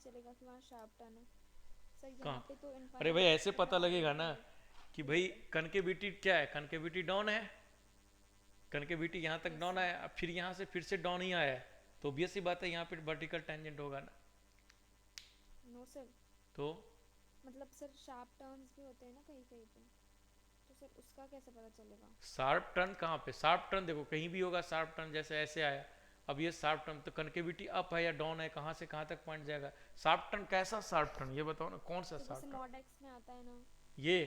चलेगा कि वहाँ शार्प टर्न है? सर यहाँ कहाँ? पे तो अरे भाई इनफाइनाइट ऐसे पे पता वैल्यू लगेगा होती ना है। कि भाई यस सर। कनकेविटी क्या है, कनकेविटी डाउन है, कनकेविटी यहाँ तक यस डाउन सर। आया, अब फिर यहाँ से फिर से डाउन ही आया है, तो ऑब्वियस सी बात है यहाँ पे वर्टिकल टेंजेंट होगा ना। No sir. तो मतलब सर शार्प टर्न्स भी होते हैं ना कहीं कहीं पे, तो सर उसका कैसे पता चलेगा? शार्प टर्न कहाँ पे, शार्प टर्न देखो कहीं भी होगा शार्प टर्न, जैसे ऐसे आया, अब ये शार्प टर्न तो कनकेविटी अप है या डाउन है, कहाँ से कहाँ तक पॉइंट जाएगा। शार्प टर्न कैसा शार्प टर्न ये बताओ ना, कौन सा तो जैसे शार्प टर्न? मॉड एक्स में आता है ना। ये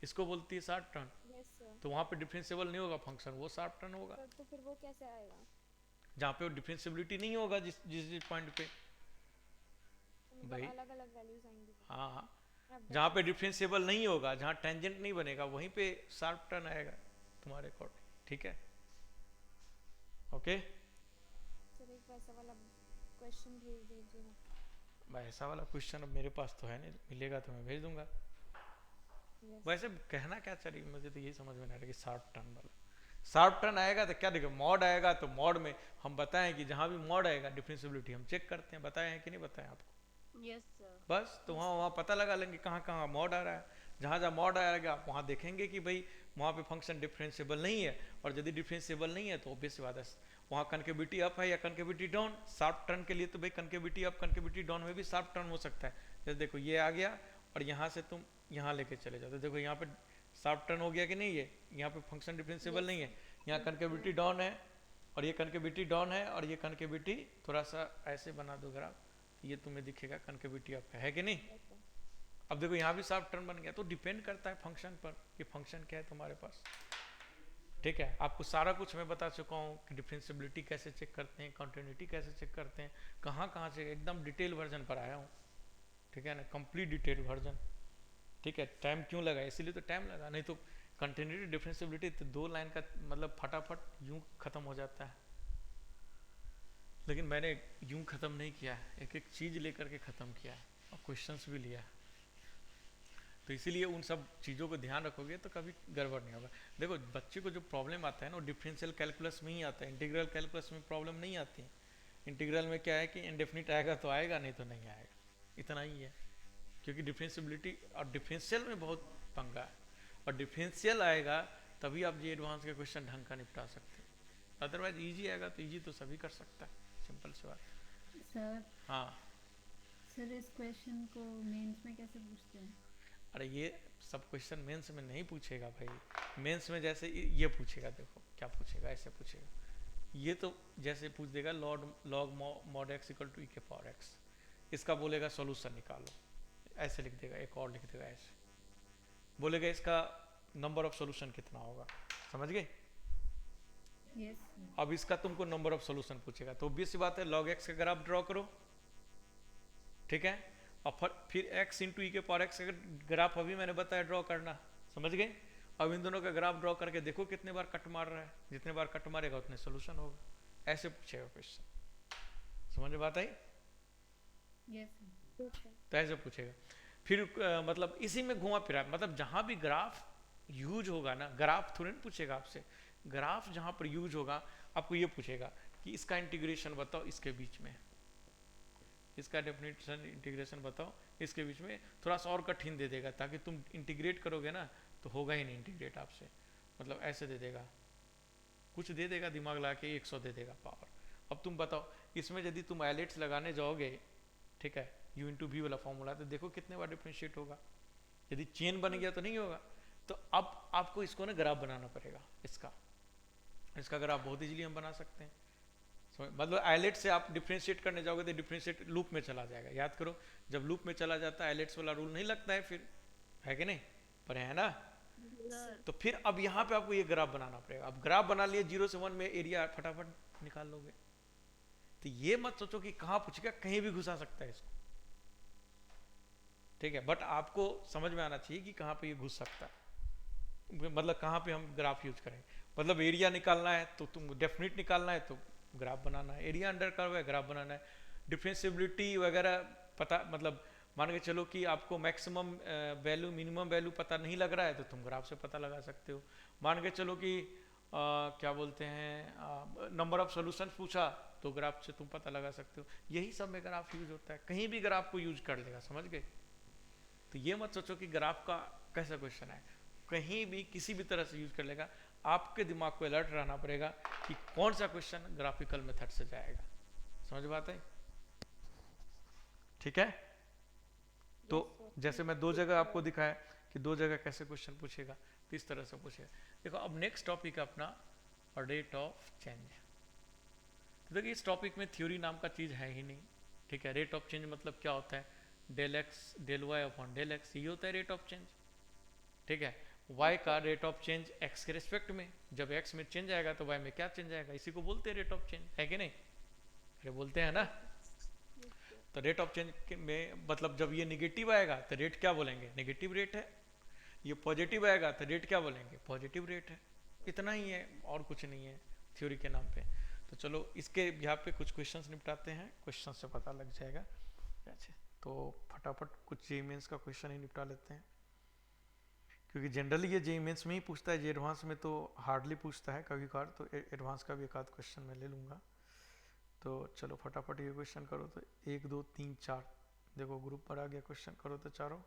इसको बोलती है शार्प टर्न। Yes sir. तो वहाँ पे डिफरेंशिएबल नहीं होगा फंक्शन, वो शार्प टर्न होगा। सर तो फिर वो कैसे आएगा? जहाँ पे वो डिफरेंशिएबिलिटी नहीं होगा, जिस जिस पॉइंट पे। तो मतलब भाई अलग अलग वैल्यूज आएंगी वहाँ हाँ पे। हाँ, अब जहाँ दैट पे इज। डिफरेंशिएबल नहीं होगा, जहाँ टेंजेंट नहीं बनेगा, वहीं पे शार्प टर्न आएगा तुम्हारे अकॉर्डिंग, ठीक है। ओके। सर एक वैसा वाला क्वेश्चन भेज दीजिए ना। भाई ऐसा वाला क्वेश्चन अब मेरे पास तो है नहीं, मिलेगा तो मैं भेज दूंगा। यस। वैसे कहना क्या चाहिए, मुझे तो यही समझ में नहीं आ रहा कि शार्प टर्न वाला, शार्प टर्न आएगा तो क्या देखो, मॉड आएगा तो मॉड में हम बताएं कि जहां भी मॉड आएगा डिफरेंशिएबिलिटी हम चेक करते हैं, बताए हैं कि नहीं बताएं आपको। Yes sir. बस तो यस वहाँ सर। वहाँ पता लगा लेंगे कहाँ कहाँ मॉड आ रहा है, जहाँ जहाँ मॉड आएगा आप वहाँ देखेंगे कि भाई वहाँ पे फंक्शन डिफरेंशिएबल नहीं है, और यदि डिफरेंशिएबल नहीं है तो ऑब्वियस बात है वहाँ कनकेविटी अप है या कनकेविटी डाउन। शार्प टर्न के लिए तो भाई कनकेविटी अप कनकेविटी डाउन में भी शार्प टर्न हो सकता है। जैसे देखो ये आ गया और यहाँ से तुम यहाँ लेके चले जाओ, तो देखो यहाँ पे शार्प टर्न हो गया कि नहीं, ये यहाँ पे फंक्शन डिफरेंशिएबल यस नहीं है, सर। यहाँ कनकेविटी डाउन है और ये कनकेविटी डाउन है और ये कनकेविटी थोड़ा सा ऐसे बना दो ग्राफ, ये तुम्हें दिखेगा कनकेविटी अप है कि नहीं। Yes sir. अब देखो यहाँ भी शार्प टर्न बन गया, तो डिपेंड करता है फंक्शन पर कि फंक्शन क्या है तुम्हारे पास, ठीक है। आपको सारा कुछ मैं बता चुका हूँ कि डिफरेंशिएबिलिटी कैसे चेक करते हैं, कॉन्टिन्यूटी कैसे चेक करते हैं, कहाँ कहाँ से, एकदम डिटेल वर्जन पर आया हूँ, ठीक है ना, कंप्लीट डिटेल वर्जन, ठीक है। टाइम क्यों लगा, इसीलिए तो टाइम लगा, नहीं तो कंटिन्यूटी डिफरेंशिएबिलिटी तो 2 लाइन का मतलब फटाफट यूं खत्म हो जाता है, लेकिन मैंने यूं खत्म नहीं किया है, एक एक चीज लेकर के खत्म किया है और क्वेश्चंस भी लिया है। तो इसीलिए उन सब चीज़ों को ध्यान रखोगे तो कभी गड़बड़ नहीं होगा। देखो बच्चे को जो प्रॉब्लम आता है ना, वो डिफरेंशियल कैलकुलस में ही आता है, इंटीग्रल कैलकुलस में प्रॉब्लम नहीं आती है। इंटीग्रल में क्या है कि इंडेफिनिट आएगा तो आएगा, नहीं तो नहीं आएगा, इतना ही है। क्योंकि डिफरेंशियबिलिटी और डिफरेंशियल में बहुत पंगा है, और डिफरेंशियल आएगा तभी आप जी एडवांस के क्वेश्चन ढंग का निपटा सकते हो, अदरवाइज ईजी आएगा तो ईजी तो सभी कर सकता है, सिंपल सी बात। सर हाँ। सर इस क्वेश्चन को मेंस में कैसे पूछते हैं? अरे ये सब क्वेश्चन मेंस में नहीं पूछेगा भाई, मेंस में जैसे ये पूछेगा, देखो क्या पूछेगा, ऐसे पूछेगा, ये तो जैसे पूछ देगा log log mod x equal to e के पावर एक्स, इसका बोलेगा सॉल्यूशन निकालो, ऐसे लिख देगा, एक और लिख देगा ऐसे, बोलेगा इसका नंबर ऑफ सॉल्यूशन कितना होगा, समझ गए। यस। अब इसका तुमको नंबर ऑफ सॉल्यूशन पूछेगा तो ऑब्वियस सी बात है लॉग एक्स का ग्राफ ड्रॉ करो, ठीक है। और फिर एक्स इंटू ई के पावर एक्स का ग्राफ अभी मैंने बताया ड्रॉ करना, समझ गए। अब इन दोनों का ग्राफ ड्रॉ करके देखो कितने बार कट मार रहा है, जितने बार कट मारेगा उतने सोल्यूशन होगा, ऐसे पूछेगा क्वेश्चन, समझ में बात आई। Yes yes sir. तो ऐसे पूछेगा, फिर मतलब इसी में घुमा फिरा, मतलब जहां भी ग्राफ यूज होगा ना, ग्राफ थोड़ी ना पूछेगा आपसे, ग्राफ जहां पर यूज होगा आपको ये पूछेगा कि इसका इंटीग्रेशन बताओ इसके बीच में, इसका डेफिनेशन इंटीग्रेशन बताओ इसके बीच में, थोड़ा सा और कठिन दे देगा ताकि तुम इंटीग्रेट करोगे ना तो होगा ही नहीं इंटीग्रेट आपसे, मतलब ऐसे दे देगा, कुछ दे देगा दिमाग लगा के 100 दे देगा पावर। अब तुम बताओ इसमें यदि तुम आइलेट्स लगाने जाओगे, ठीक है, यू इंटू वी वाला फॉर्मूला, तो देखो कितने बार डिफ्रेंशिएट होगा, यदि चेन बन गया तो नहीं होगा। तो अब आपको इसको ना ग्राफ बनाना पड़ेगा, इसका इसका ग्राफ बहुत इजीली हम बना सकते हैं, मतलब आइलेट से आप डिफ्रेंशिएट करने जाओगे तो डिफ्रेंशिएट लूप में चला जाएगा, याद करो जब लूप में चला जाता है आइलेट्स वाला रूल नहीं लगता है फिर, है कि नहीं, पर है ना। सर। तो फिर अब यहाँ पे आपको ये ग्राफ बनाना पड़ेगा, अब ग्राफ बना लिए 0 से 1 में एरिया फटाफट निकाल लोगे। तो ये मत सोचो कि कहाँ पूछेगा, कहीं भी घुसा सकता है इसको, ठीक है, बट आपको समझ में आना चाहिए कि कहाँ पे ये घुस सकता है, मतलब कहाँ पे हम ग्राफ यूज करेंगे। मतलब एरिया निकालना है तो तुम डेफिनेट निकालना है तो ग्राफ बनाना है, एरिया अंडर कर्व है ग्राफ बनाना है, डिफरेंशिएबिलिटी वगैरह पता, मतलब मान के चलो कि आपको मैक्सिमम वैल्यू मिनिमम वैल्यू पता नहीं लग रहा है तो तुम ग्राफ से पता लगा सकते हो। मान के चलो कि क्या बोलते हैं, नंबर ऑफ सॉल्यूशंस पूछा तो ग्राफ से तुम पता लगा सकते हो। यही सब में ग्राफ यूज होता है, कहीं भी ग्राफ को यूज कर लेगा, समझ गए। तो ये मत सोचो कि ग्राफ का कैसा क्वेश्चन है, कहीं भी किसी भी तरह से यूज कर लेगा। आपके दिमाग को अलर्ट रहना पड़ेगा कि कौन सा क्वेश्चन ग्राफिकल मेथड से जाएगा। समझ बात है, ठीक है। तो यस सर। जैसे मैं दो जगह आपको दिखाया कि दो जगह कैसे क्वेश्चन पूछेगा, तो इस तरह से पूछेगा। देखो अब नेक्स्ट टॉपिक है अपना रेट ऑफ चेंज। तो देखिए इस टॉपिक में थ्योरी नाम का चीज़ है ही नहीं, ठीक है। रेट ऑफ चेंज मतलब क्या होता है, del x del y upon del x, ये होता है रेट ऑफ चेंज, ठीक है। वाई का रेट ऑफ चेंज एक्स के रिस्पेक्ट में, जब एक्स में चेंज आएगा तो वाई में क्या चेंज आएगा, इसी को बोलते हैं रेट ऑफ चेंज, है कि नहीं, अरे बोलते हैं ना। तो रेट ऑफ चेंज में मतलब जब ये निगेटिव आएगा तो रेट क्या बोलेंगे, नेगेटिव रेट है। ये पॉजिटिव आएगा तो रेट क्या बोलेंगे, पॉजिटिव रेट है। इतना ही है और कुछ नहीं है थ्योरी के नाम पे। तो चलो इसके यहाँ पे कुछ क्वेश्चंस निपटाते हैं, क्वेश्चन से पता लग जाएगा। अच्छा तो फटाफट कुछ जेईई मेंस का क्वेश्चन ही निपटा लेते हैं, क्योंकि जनरली ये जेईई मेंस में ही पूछता है, जे एडवांस में तो हार्डली पूछता है कभी कभार, तो एडवांस का भी एक आध क्वेश्चन मैं ले लूँगा। तो चलो फटाफट ये क्वेश्चन करो। तो 1 2 3 4, देखो ग्रुप पर आ गया क्वेश्चन, करो तो चारों।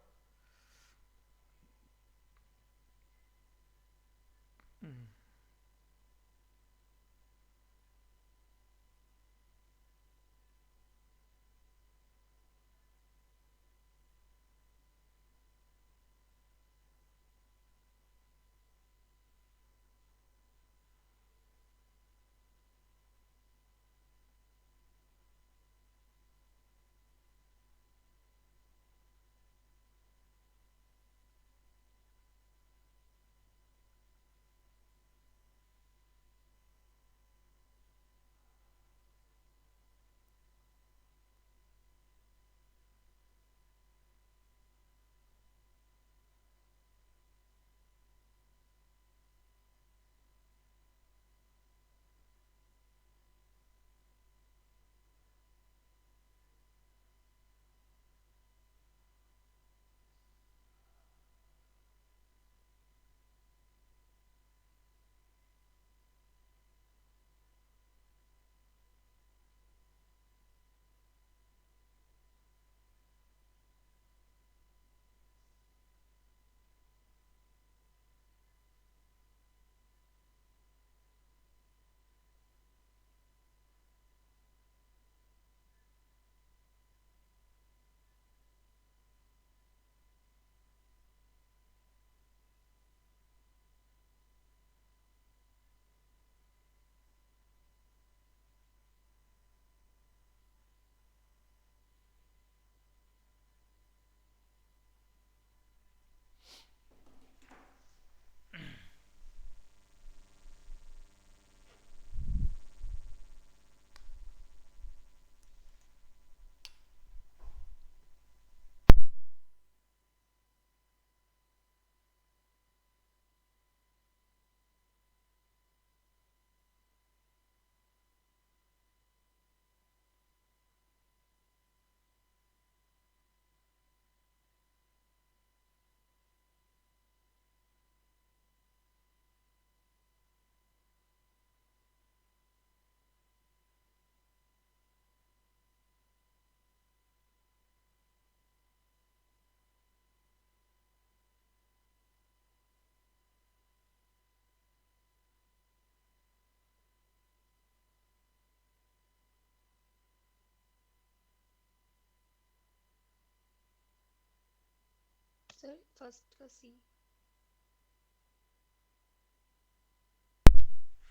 सर फर्स्ट का सी।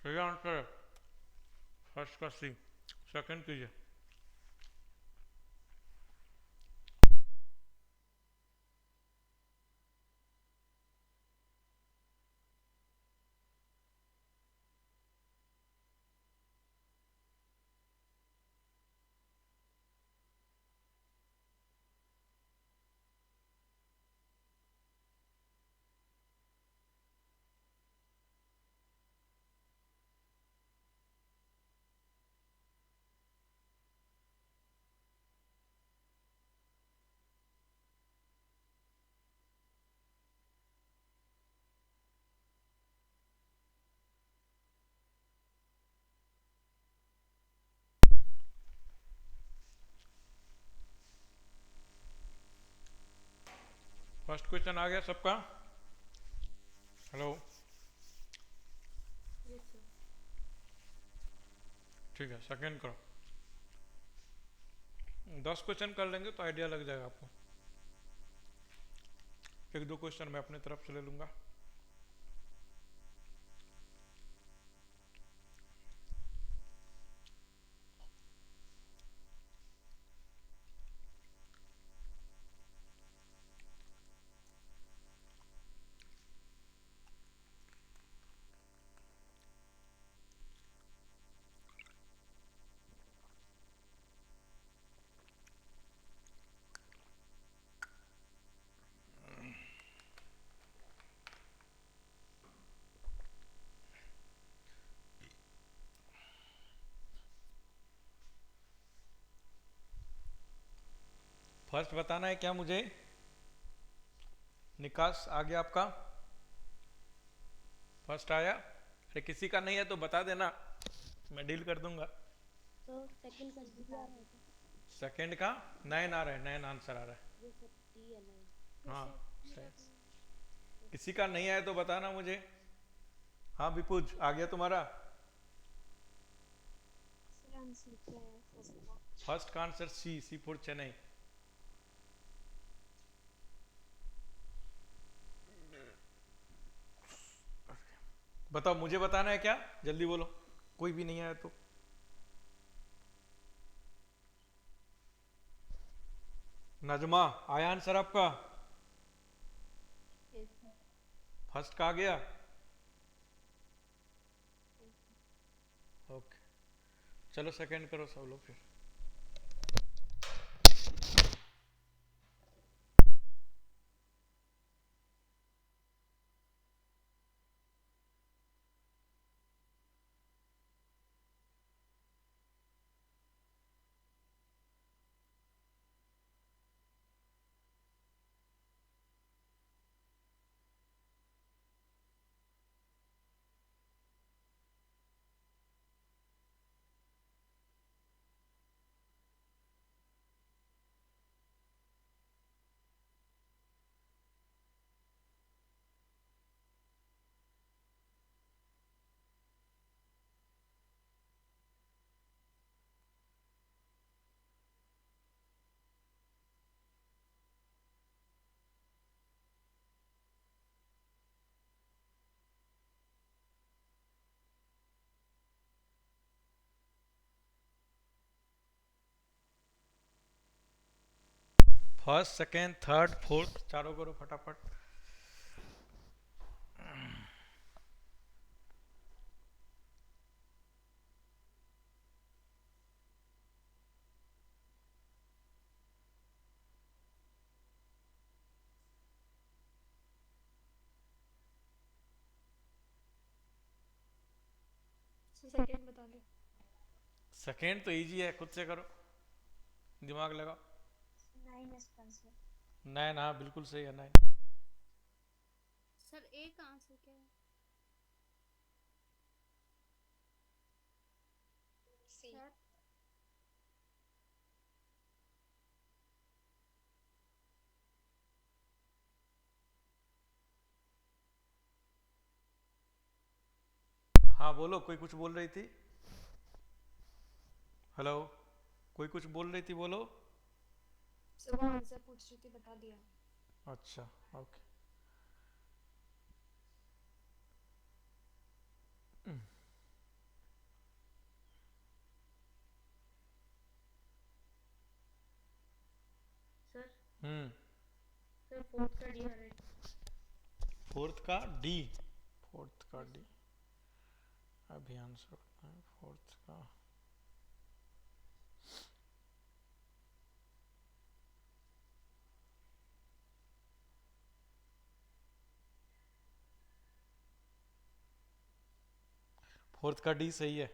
सही आंसर है फर्स्ट का सी। सेकंड कीजिए। फर्स्ट क्वेश्चन आ गया सबका? Hello, yes sir. ठीक है, सेकंड करो। 10 क्वेश्चन कर लेंगे तो आइडिया लग जाएगा आपको। एक दो क्वेश्चन मैं अपने तरफ से ले लूंगा। फर्स्ट बताना है क्या मुझे? निकास आ गया आपका? फर्स्ट आया? अरे किसी का नहीं है तो बता देना, मैं डील कर दूंगा। तो सेकंड का डी आ रहा है क्या? सेकंड का 9 आ रहा है, 9 आंसर आ रहा है। ये सर डी है ना? हाँ सही। किसी का नहीं आया तो बताना मुझे। हाँ विपुज, आ गया तुम्हारा? सर आंसर क्या है फर्स्ट का? फर्स्ट का आंसर सी फॉर चेन्नई। बताओ, मुझे बताना है क्या? जल्दी बोलो, कोई भी नहीं आया तो। नजमा, आया आंसर आपका? Yes sir. फर्स्ट का आ गया? ओके, चलो सेकंड करो सब लोग फिर। फर्स्ट, सेकेंड, थर्ड, फोर्थ, चारों करो फटाफट। सेकंड बता दो। सेकेंड तो इजी है, खुद से करो, दिमाग लगाओ। 9 है इसका आंसर। 9, हाँ बिल्कुल सही है 9। सर ए का आंसर क्या है? सी। सर हाँ बोलो, कोई कुछ बोल रही थी? हेलो, कोई कुछ बोल रही थी, बोलो। सर वो आंसर पूछ रही थी, बता दिया। अच्छा, ओके। सर हम्म, सर फोर्थ का डी आ रहा है। फोर्थ का डी? फोर्थ का डी अभी आंसर होता है फोर्थ का। फोर्थ का डी सही है।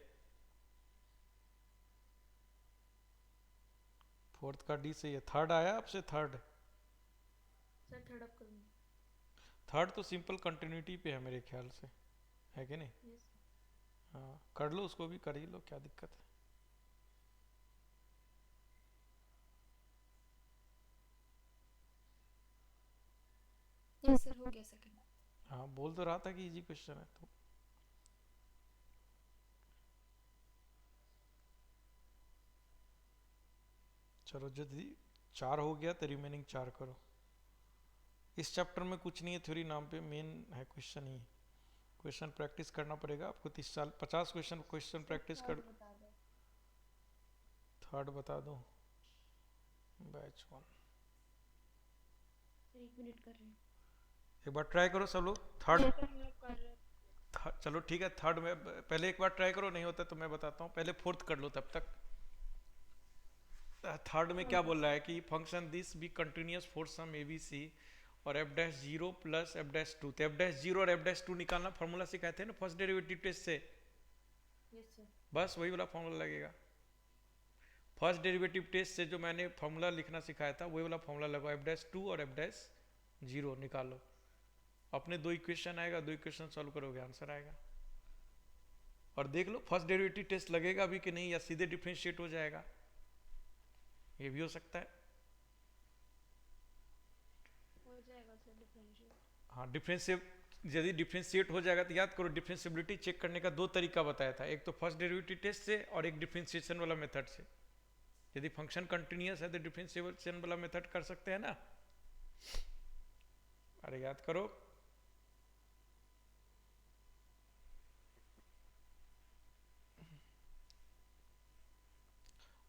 फोर्थ का डी सही है। थर्ड आया आपसे? थर्ड? सर थर्ड अप करूँगी। थर्ड तो सिंपल कंटिन्यूटी पे है मेरे ख्याल से, है कि नहीं? यस। हाँ कर लो, उसको भी कर ही लो, क्या दिक्कत है। सेकंड। हाँ बोल तो रहा था कि इजी क्वेश्चन है तो। चलो यदि 4 हो गया तो रिमेनिंग 4 करो। इस चैप्टर में कुछ नहीं है थ्योरी नाम पे, मेन है क्वेश्चन ही। क्वेश्चन प्रैक्टिस करना पड़ेगा आपको 30 साल 50 क्वेश्चन प्रैक्टिस कर। बता दो। थर्ड बता दो, बैच 1। 1 मिनट कर रहे हैं। एक बार ट्राई करो सब लोग थर्ड। कर रहे हैं। चलो ठीक है, थर्ड में पहले एक बार ट्राई करो, नहीं होता तो मैं बताता हूँ, पहले फोर्थ कर लो तब तक। थर्ड में क्या बोल रहा है कि function this be continuous for some A B C और F dash zero plus F dash two. तो एफ डैश जीरो और एफ डैश टू निकालना फॉर्मूला सिखाए थे ना फर्स्ट डेरिवेटिव टेस्ट से। Yes sir. बस वही वाला फॉर्मूला लगेगा। फर्स्ट डेरिवेटिव टेस्ट से जो मैंने फॉर्मूला लिखना सिखाया था वही वाला फॉर्मूला लगाओ, एफ डैश टू और एफ डैश जीरो निकालो। अपने 2 इक्वेशन आएगा, 2 इक्वेशन सॉल्व करोगे आंसर आएगा। और देख लो फर्स्ट डेरिवेटिव टेस्ट लगेगा भी कि नहीं, या सीधे डिफरेंशिएट हो जाएगा, ये भी हो सकता है। हो जाएगा सर डिफरेंशियल। हाँ डिफरेंशिएट, यदि डिफरेंशिएट हो जाएगा तो याद करो डिफरेंशिएबिलिटी चेक करने का 2 तरीका बताया था, एक तो फर्स्ट डेरिवेटिव टेस्ट से और एक डिफरेंशिएशन वाला मेथड से। यदि फंक्शन कंटिन्यूअस है तो डिफरेंशिएशन वाला मेथड कर सकते हैं ना। अरे याद करो।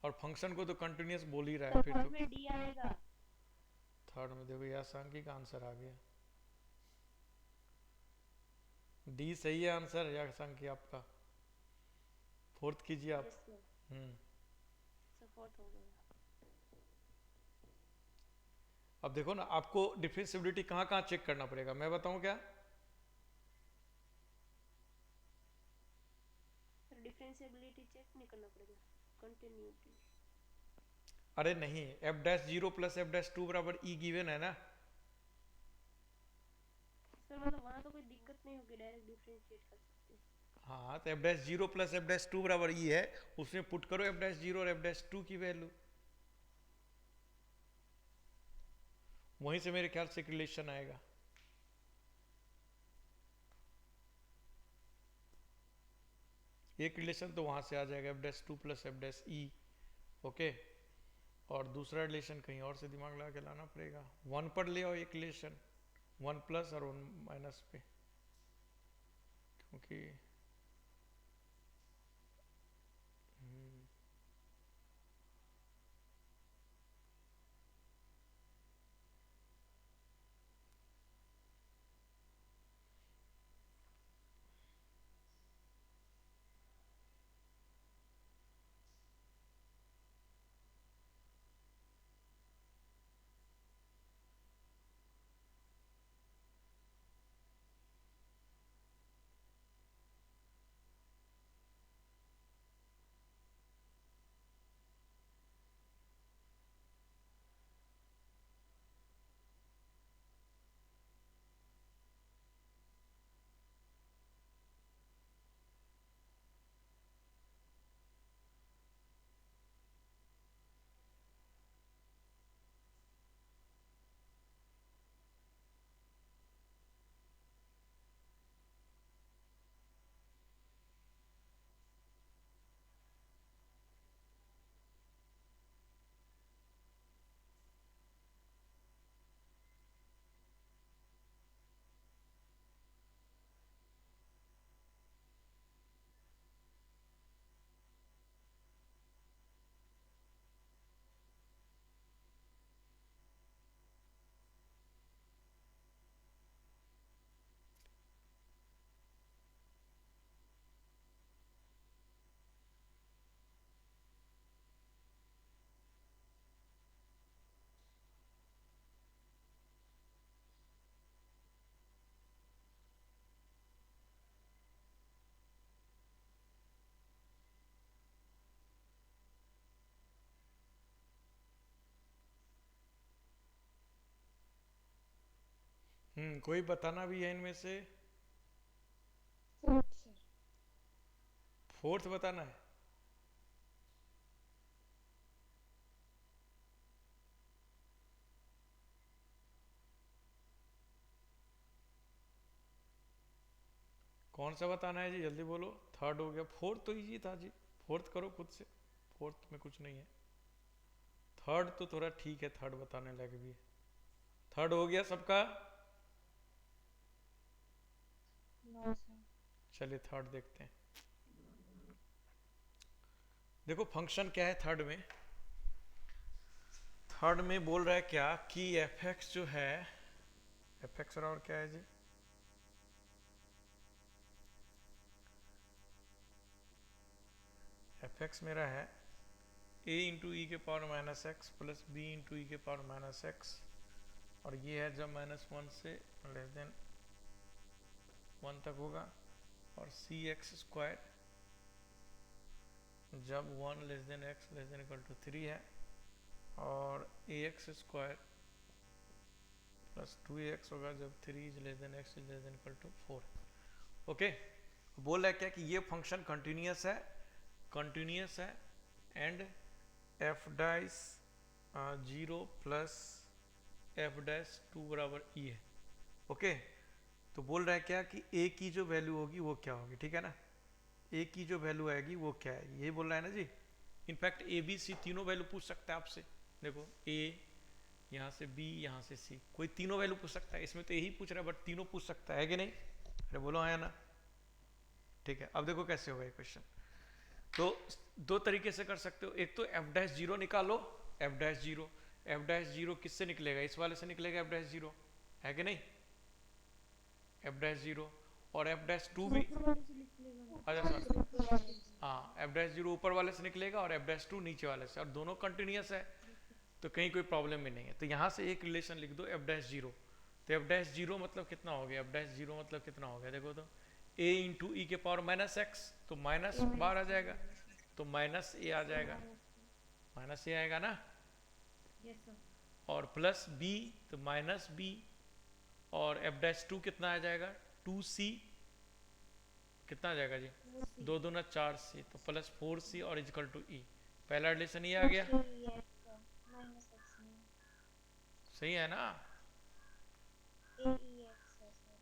और फंक्शन को तो कंटिन्यूअस बोल ही रहा है, फिर तो में डी आएगा। थर्ड में देखो यह सांख्यिक का आंसर आ गया, डी सही है आंसर या सांख्यिक आपका। फोर्थ कीजिए आप। सपोर्ट हो गया। अब देखो ना आपको डिफरेंशिएबिलिटी कहाँ कहाँ चेक करना पड़ेगा, मैं बताऊं क्या। डिफरेंशिएबिलिटी चेक नहीं करना पड़ेगा, कंटिन्यूटी। अरे नहीं, f dash zero plus F dash two बराबर ई गिवन है ना। सर मतलब वहाँ तो कोई दिक्कत नहीं होगी, डायरेक्ट डिफरेंशिएट कर सकते हैं। हाँ तो F dash zero plus F dash two बराबर ई है, उसमें पुट करो एफ डैश जीरो और एफ डैश टू की वैल्यू, वहीं से मेरे ख्याल से एक रिलेशन आएगा। एक रिलेशन तो वहां से आ जाएगा F dash two plus F dash ई, ओके। और दूसरा रिलेशन कहीं और से दिमाग लगा के लाना पड़ेगा। 1 पर ले आओ एक रिलेशन, 1 प्लस और 1 माइनस पे, क्योंकि कोई बताना भी है इनमें से, फोर्थ बताना है। कौन सा बताना है जी, जल्दी बोलो। थर्ड हो गया, फोर्थ तो इजी था जी, फोर्थ करो खुद से, फोर्थ में कुछ नहीं है। थर्ड तो थोड़ा ठीक है, थर्ड बताने लायक भी है। थर्ड हो गया सबका? No sir. चलिए थर्ड देखते हैं। देखो फंक्शन क्या है थर्ड में। थर्ड में बोल रहा है क्या कि एफ एक्स जो है, एफ एक्स और क्या है जी, एफ एक्स मेरा है a इंटू ई के power minus x plus B into e के पावर माइनस एक्स, और ये है जब -1 से लेस देन 1 तक होगा, और सी एक्स स्क्वायर जब 1 less than x less than equal to 3 है, और ए एक्स स्क्वायर प्लस 2x होगा जब 3 is less than x is less than equal to 4। Okay, बोल रहा है क्या कि ये फंक्शन कंटिन्यूअस है, कंटिन्यूअस है, and f dash 0 plus F dash 2 बराबर ई है। ओके, तो बोल रहा है क्या कि ए की जो वैल्यू होगी वो क्या होगी, ठीक है ना, ए की जो वैल्यू आएगी वो क्या है, ये बोल रहा है ना जी। इनफैक्ट ए बी सी तीनों वैल्यू पूछ सकता है आपसे। देखो ए, यहाँ से बी, यहाँ से सी, कोई तीनों वैल्यू पूछ सकता है। इसमें तो यही पूछ रहा है, बट तीनों पूछ सकता है कि नहीं? अरे बोलो हाँ या ना। ठीक है, अब देखो कैसे होगा ये क्वेश्चन। तो दो तरीके से कर सकते हो। एक तो एफ डैश जीरो निकालो, F dash zero, F dash zero किससे निकलेगा, इस वाले से निकलेगा एफ डैश जीरो, है कि नहीं, एफ डैश जीरो। और एफ डैश टू भी, अच्छा हाँ, एफ डैश जीरो ऊपर वाले से निकलेगा और एफ डैश टू नीचे वाले से, और दोनों कंटिन्यूअस है तो कहीं कोई प्रॉब्लम भी नहीं है। तो यहाँ से एक रिलेशन लिख दो एफ डैश जीरो। तो एफ डैश जीरो मतलब कितना हो गया, एफ डैश जीरो मतलब कितना हो गया, देखो तो ए इंटू ई के पावर माइनस एक्स, तो माइनस बाहर आ जाएगा, तो माइनस ए आ जाएगा, माइनस ए आएगा ना, यस सर। और प्लस बी तो माइनस बी, और एफ डैश टू कितना आ जाएगा, 2c कितना आ जाएगा जी, 2 दूना 4c, तो प्लस 4c और इजकल टू ई। पहला रिलेशन ये आ गया, माइनस एक्स नहीं, सही है ना। ए ई एक्स है सर।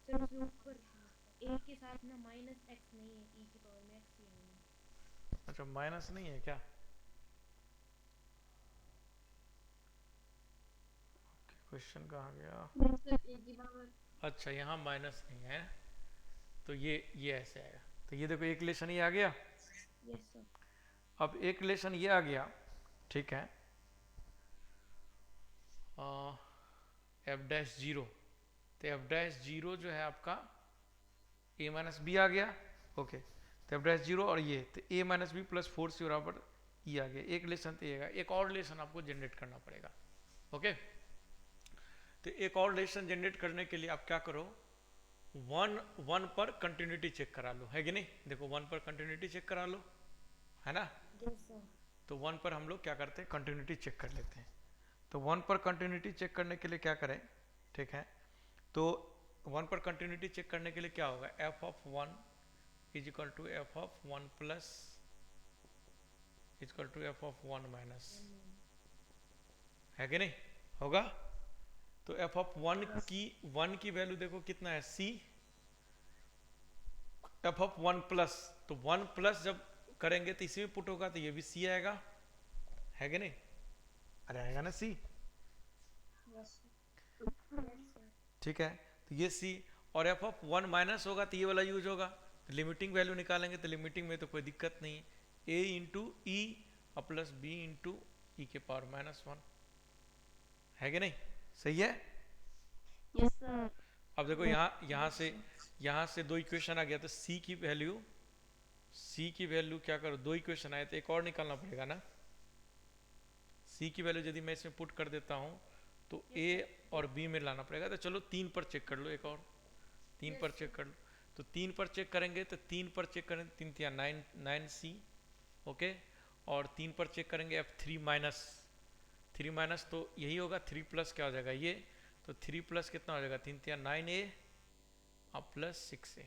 सर उसमें ऊपर ए के साथ ना माइनस एक्स नहीं है, ई की पावर में एक्स ही आएगा। अच्छा माइनस नहीं है क्या, क्वेश्चन कहाँ गया, सर ए की पावर, अच्छा यहाँ माइनस नहीं है, तो ये ऐसे आएगा। तो ये देखो एक रिलेशन ये आ गया। Yes sir. अब एक रिलेशन ये आ गया, ठीक है, एफ डैश जीरो, तो एफ डैश जीरो जो है आपका ए माइनस बी आ गया। ओके, तो एफ डैश जीरो और ये, तो ए माइनस बी प्लस 4c बराबर ई आ गया। एक रिलेशन तो ये, एक और रिलेशन आपको जनरेट करना पड़ेगा। ओके, तो एक और रिलेशन जनरेट करने के लिए आप क्या करो, वन पर कंटिन्यूटी चेक करा लो, है कि नहीं। देखो 1 पर कंटिन्यूटी चेक करा लो, है ना। Yes sir. तो 1 पर हम लोग क्या करते हैं, कंटिन्यूटी चेक कर लेते हैं। तो 1 पर कंटिन्यूटी चेक करने के लिए क्या करें, ठीक है, तो 1 पर कंटिन्यूटी चेक करने के लिए क्या होगा, f of 1 is equal to f of 1 plus is equal to f of 1 minus, है कि नहीं, होगा। तो एफ ऑफ 1 की वैल्यू देखो कितना है, सी, एफ ऑफ 1 प्लस, तो 1 प्लस जब करेंगे तो इसी में पुट होगा, तो ये भी सी आएगा, है कि नहीं, अरे आएगा ना सी, यस सर। ठीक है। तो ये सी, और एफ ऑफ 1 माइनस होगा तो ये वाला यूज होगा। तो लिमिटिंग वैल्यू निकालेंगे, तो लिमिटिंग में तो कोई दिक्कत नहीं है, ए इंटू ई और प्लस बी इंटू ई के पावर -1, है कि नहीं, सही है। Yes sir. अब देखो यहाँ से दो इक्वेशन आ गया, तो सी की वैल्यू क्या करो, दो इक्वेशन आए तो एक और निकालना पड़ेगा ना। सी की वैल्यू यदि मैं इसमें पुट कर देता हूँ तो ए और बी में लाना पड़ेगा। तो चलो 3 पर चेक कर लो, एक और 3 पर चेक कर लो। तो 3 पर चेक करेंगे, तो 3 पर चेक करेंगे, 3 या 9c, ओके। और 3 पर चेक करेंगे f3 माइनस, 3 माइनस तो यही होगा, 3 प्लस क्या हो जाएगा ये, तो 3 प्लस कितना हो जाएगा, 3 या 9a और प्लस 6a,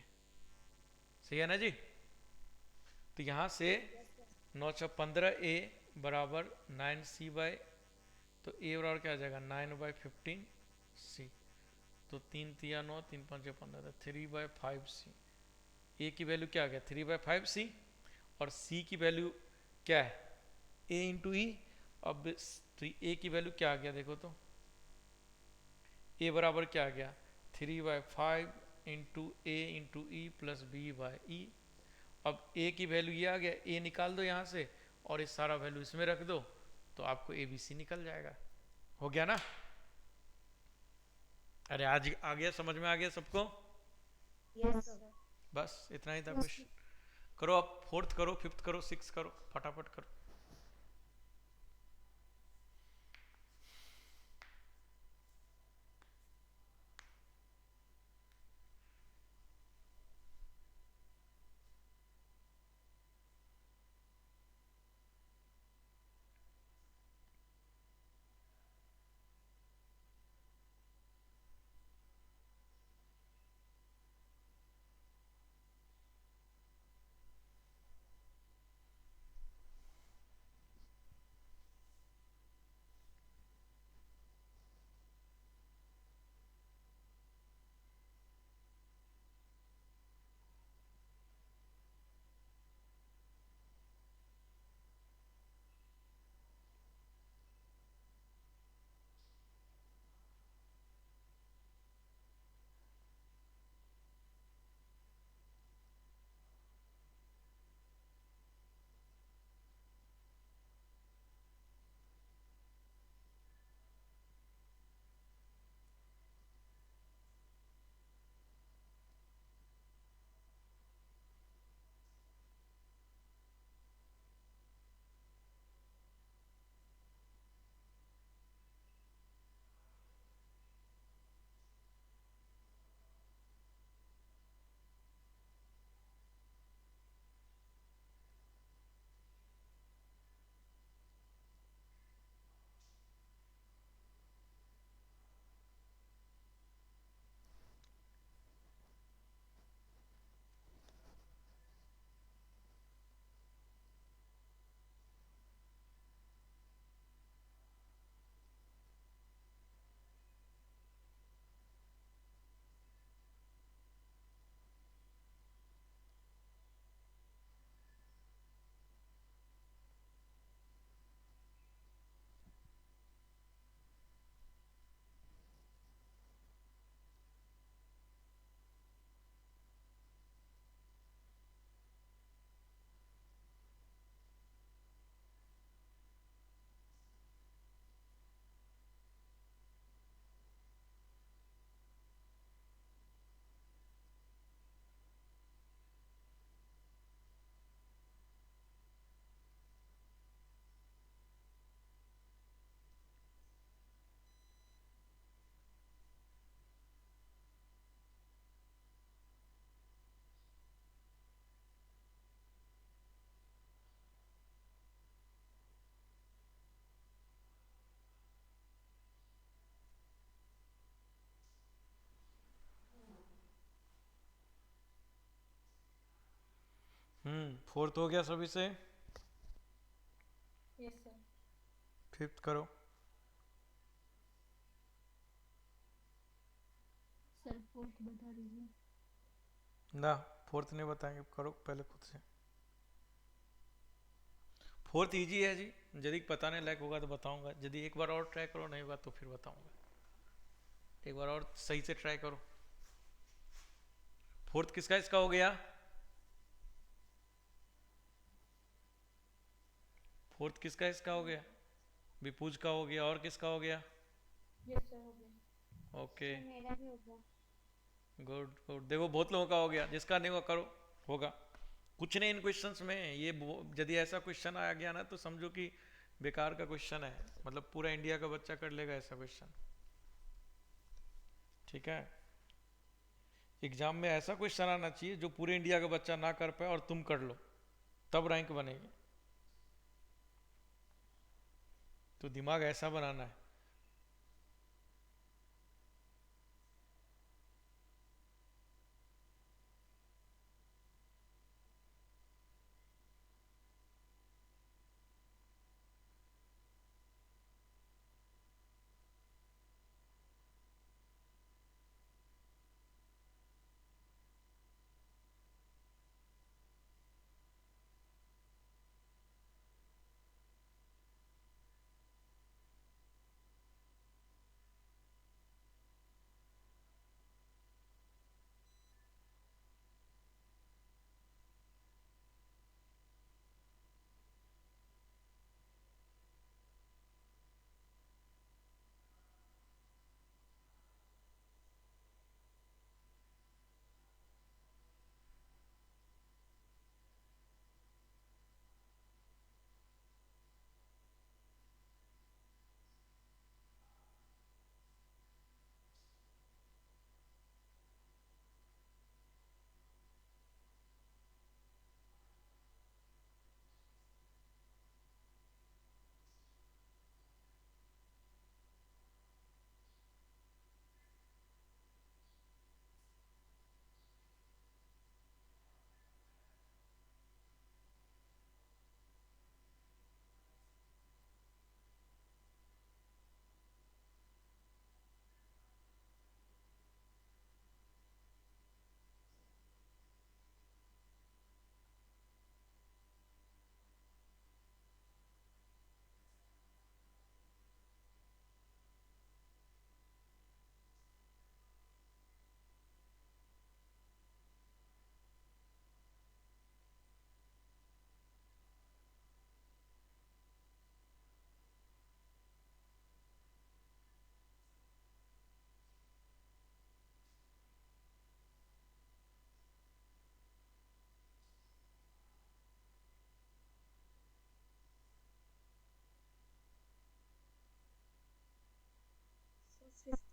सही है ना जी। तो यहाँ से 9×15a बराबर 9c बाय, तो a बराबर क्या आ जाएगा 9/15c। तो 3 तिया 9, 3 5 15, 3/5c। ए की वैल्यू क्या आ गया 3/5c, और सी की वैल्यू क्या है ए इंटू ई। अब तो ए की वैल्यू क्या आ गया देखो तो, ए बराबर क्या आ गया 3/5 into A into e plus B by e. अब ए की वैल्यू ये आ गया, ए निकाल दो यहाँ से और इस सारा वैल्यू इसमें रख दो तो आपको ए बी सी निकल जाएगा। हो गया ना? अरे आज आ गया, समझ में आ गया सबको? Yes, sir. बस इतना ही था क्वेश्चन। करो अब, फोर्थ करो, फिफ्थ करो, सिक्स करो, फटाफट करो। फोर्थ हो गया सभी से? Yes, sir. फिफ्थ करो। सर फोर्थ बता दीजिए। ना, फोर्थ नहीं बताएंगे, करो पहले खुद से। फोर्थ इजी है जी, यदि बताने लायक होगा तो बताऊंगा, यदि एक बार और ट्राई करो नहीं हुआ तो फिर बताऊंगा। एक बार और सही से ट्राई करो। फोर्थ किसका इसका हो गया? फोर्थ किसका इसका हो गया? विपूज का हो गया, और किसका हो गया? Yes, sir. हो गया। ओके, तो मेरा भी हो गया। Good good. देखो बहुत लोगों का हो गया, जिसका नहीं हुआ करो, होगा। कुछ नहीं इन क्वेश्चंस में, ये यदि ऐसा क्वेश्चन आ गया ना तो समझो कि बेकार का क्वेश्चन है, मतलब पूरा इंडिया का बच्चा कर लेगा ऐसा क्वेश्चन। ठीक है, एग्जाम में ऐसा क्वेश्चन आना चाहिए जो पूरे इंडिया का बच्चा ना कर पाए और तुम कर लो, तब रैंक बनेगी। तो दिमाग ऐसा बनाना है।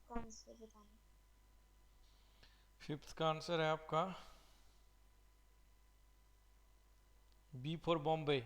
का आंसर बताना। फिफ्थ का आंसर है आपका बी फॉर बॉम्बे।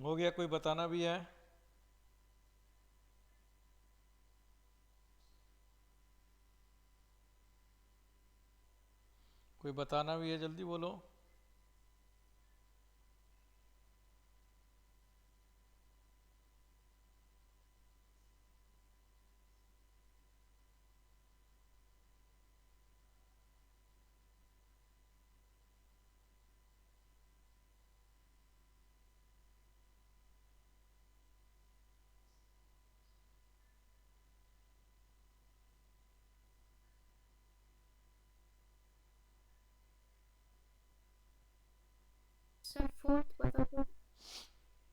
हो गया, कोई बताना भी है? कोई बताना भी है, जल्दी बोलो। सर फोर्थ बता दो।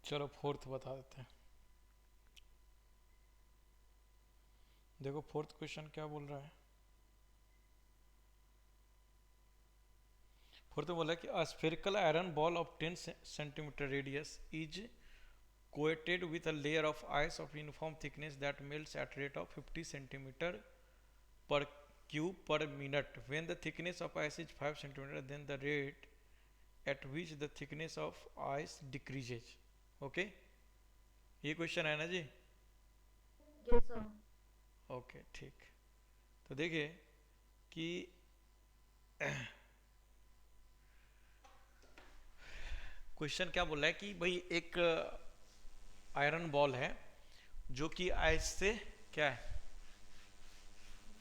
चलो फोर्थ बता देते हैं। देखो फोर्थ क्वेश्चन क्या बोल रहा है। फोर्थ में बोला कि a spherical iron ball of 10 centimeter radius is coated with a layer of ice of uniform thickness that melts at rate of 50 centimeter per cube per minute. When the thickness of ice is 5 centimeter, then the rate at which the thickness of ice decreases. Okay, ये question है ना जी? Yes sir. Okay ठीक। तो देखिए कि question क्या बोल रहा है कि भाई एक आयरन बॉल है जो कि आइस से क्या है,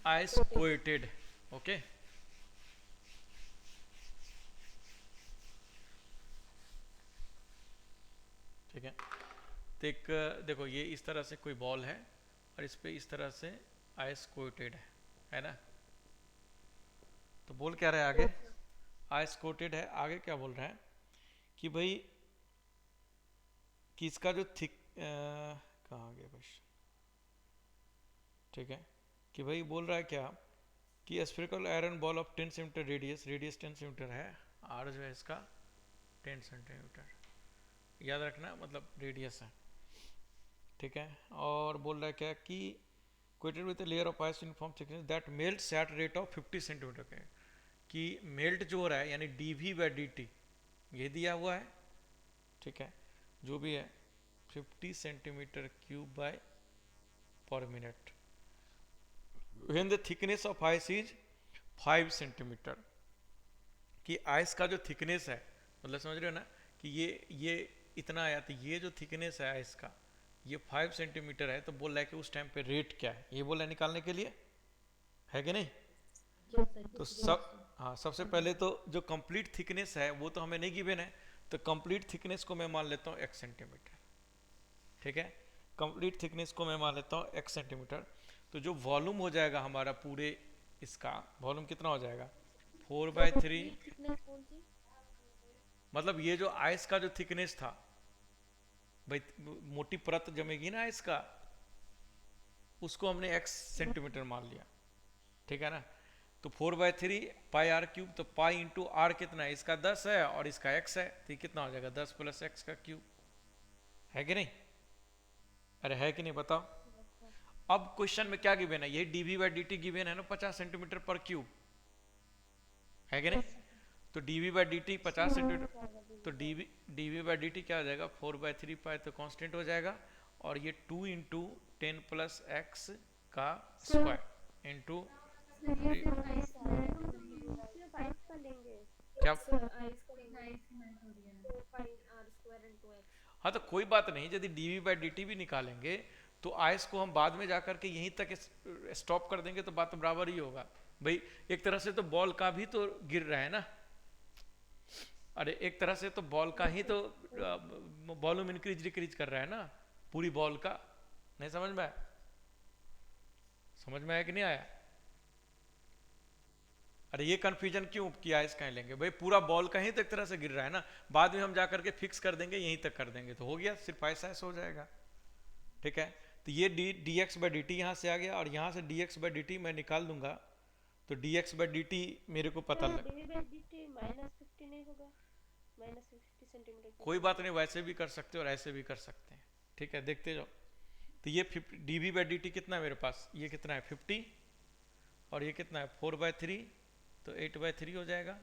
आइस कोएटेड। ओके, ठीक है। तो एक देखो ये इस तरह से कोई बॉल है और इस पे इस तरह से आइस कोटेड है ना। तो बोल क्या रहा है आगे, आइस कोटेड है। आगे क्या बोल रहा है कि भाई कि इसका जो थिक कहाँ गया क्वेश्चन, ठीक है, कि भाई बोल रहा है क्या कि spherical iron ball of 10 centimetre radius, radius 10 centimetre है, आर जो है इसका 10 सेंटीमीटर, याद रखना, मतलब रेडियस है, ठीक है। और बोल रहा है क्या कि coated with a layer of ice uniform thickness that melts at rate of 50 centimetre के, कि मेल्ट जो हो रहा है यानी dV/dt ये दिया हुआ है, ठीक है, जो भी है 50 सेंटीमीटर क्यूब बाय पर minute, when the thickness of ice is 5 centimetre, कि आइस का जो थिकनेस है, मतलब समझ रहे हो ना कि ये इतना आया, तो ये जो थिकनेस है आइस का ये 5 सेंटीमीटर है, तो बोल रहा है कि उस टाइम पे रेट क्या है, ये बोल रहा है निकालने के लिए, है कि नहीं। तो हाँ, सबसे पहले तो जो कंप्लीट थिकनेस है वो तो हमें नहीं गिवन है, तो कंप्लीट थिकनेस को मैं मान लेता हूँ x सेंटीमीटर, ठीक है, कंप्लीट थिकनेस को मैं मान लेता हूँ x सेंटीमीटर। तो जो वॉल्यूम हो जाएगा हमारा पूरे इसका वॉल्यूम कितना हो जाएगा 4/3, थिकनेस कौन सी? मतलब ये जो आइस का जो थिकनेस था भाई, मोटी परत जमेगी ना आइस का, उसको हमने x सेंटीमीटर मान लिया, ठीक है ना। तो 4/3 पाई आर क्यूब, तो पाई इंटू आर कितना है, इसका 10 है और इसका x है, तो ये कितना हो जाएगा 10 + x का क्यूब, है कि नहीं, अरे है कि नहीं बताओ। अब क्वेश्चन में क्या गिवन है, ये dV/dt गिवन है ना 50 सेंटीमीटर पर क्यूब, है कि नहीं। तो dV/dt 50 सेंटीमीटर, तो dV/dt क्या हो जाएगा 4/3 पाई, तो कांस्टेंट हो जाएगा, और ये 2 × 10 + x का स्क्वायर इंटू सर ये सिर्फ आइस सिर्फ आइस का लेंगे। क्या, आइस का लेंगे आइस मेल्ट हो रही है। 4πr² × x। हाँ तो कोई बात नहीं, यदि dV/dt भी निकालेंगे तो आइस को हम बाद में जाकर के यहीं तक स्टॉप कर देंगे, तो बात बराबर ही होगा भाई। एक तरह से तो बॉल का भी तो गिर रहा है ना, अरे एक तरह से तो बॉल का ही तो वॉल्यूम इंक्रीज डिक्रीज कर रहा है ना, पूरी बॉल का, नहीं समझ में आया, समझ में आया कि नहीं आया। अरे ये कंफ्यूजन क्यों किया, इस कहीं लेंगे भाई, पूरा बॉल का ही तो एक तरह से गिर रहा है ना, बाद में हम जा करके फिक्स कर देंगे, यहीं तक कर देंगे, तो हो गया, सिर्फ ऐसा हो जाएगा, ठीक है। तो ये dx/dt यहाँ से आ गया, और यहाँ से dx/dt मैं निकाल दूंगा, तो dx/dt मेरे को पता लग, dV/dt -50 नहीं होगा, -50 सेंटीमीटर। कोई बात नहीं, वैसे भी कर सकते हैं और ऐसे भी कर सकते हैं, ठीक है, देखते जाओ। तो ये dV/dt कितना है मेरे पास, ये कितना है 50, और ये कितना है 4/3, तो 8/3 हो जाएगा,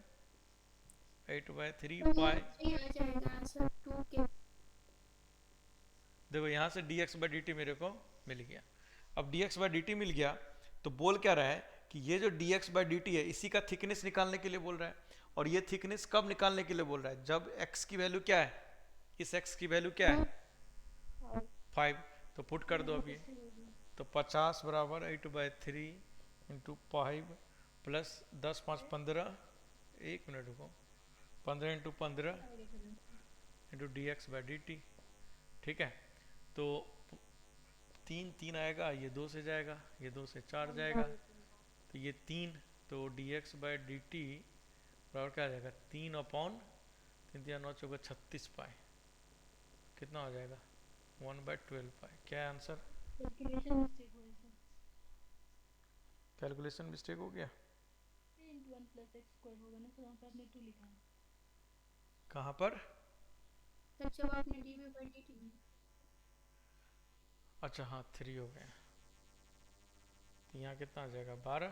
8/3 पाई, ये आ जाएगा आंसर 2 के। देखो यहाँ से dx/dt मेरे को मिल गया। अब dx/dt मिल गया तो बोल क्या रहा है कि ये जो dx/dt है इसी का थिकनेस निकालने के लिए बोल रहा है, और ये थिकनेस कब निकालने के लिए बोल रहा है, जब x की वैल्यू क्या है, इस x की वैल्यू क्या है 5, तो पुट कर दो अब ये, तो 50 = 8/3 × 5 प्लस 10 5 15, 1 मिनट रुको, 15 × 15 × dx/dt, ठीक है। तो 3 3 आएगा, ये 2 से जाएगा, ये 2 से 4 जाएगा, तो ये 3, तो dx/dt बराबर क्या आ जाएगा 3/3 9 × 36 पाई, कितना हो जाएगा 1/12 पाई। क्या है आंसर, कैलकुलेशन मिस्टेक हुई सर, कैलकुलेशन मिस्टेक हो गया, 3 × 1 + x² होगा ना सर, वहाँ पे आपने 2 लिखा है। कहाँ पर, सर जब आपने dV/dt में अच्छा हाँ 3 हो गया, तो यहाँ कितना आ जाएगा 12,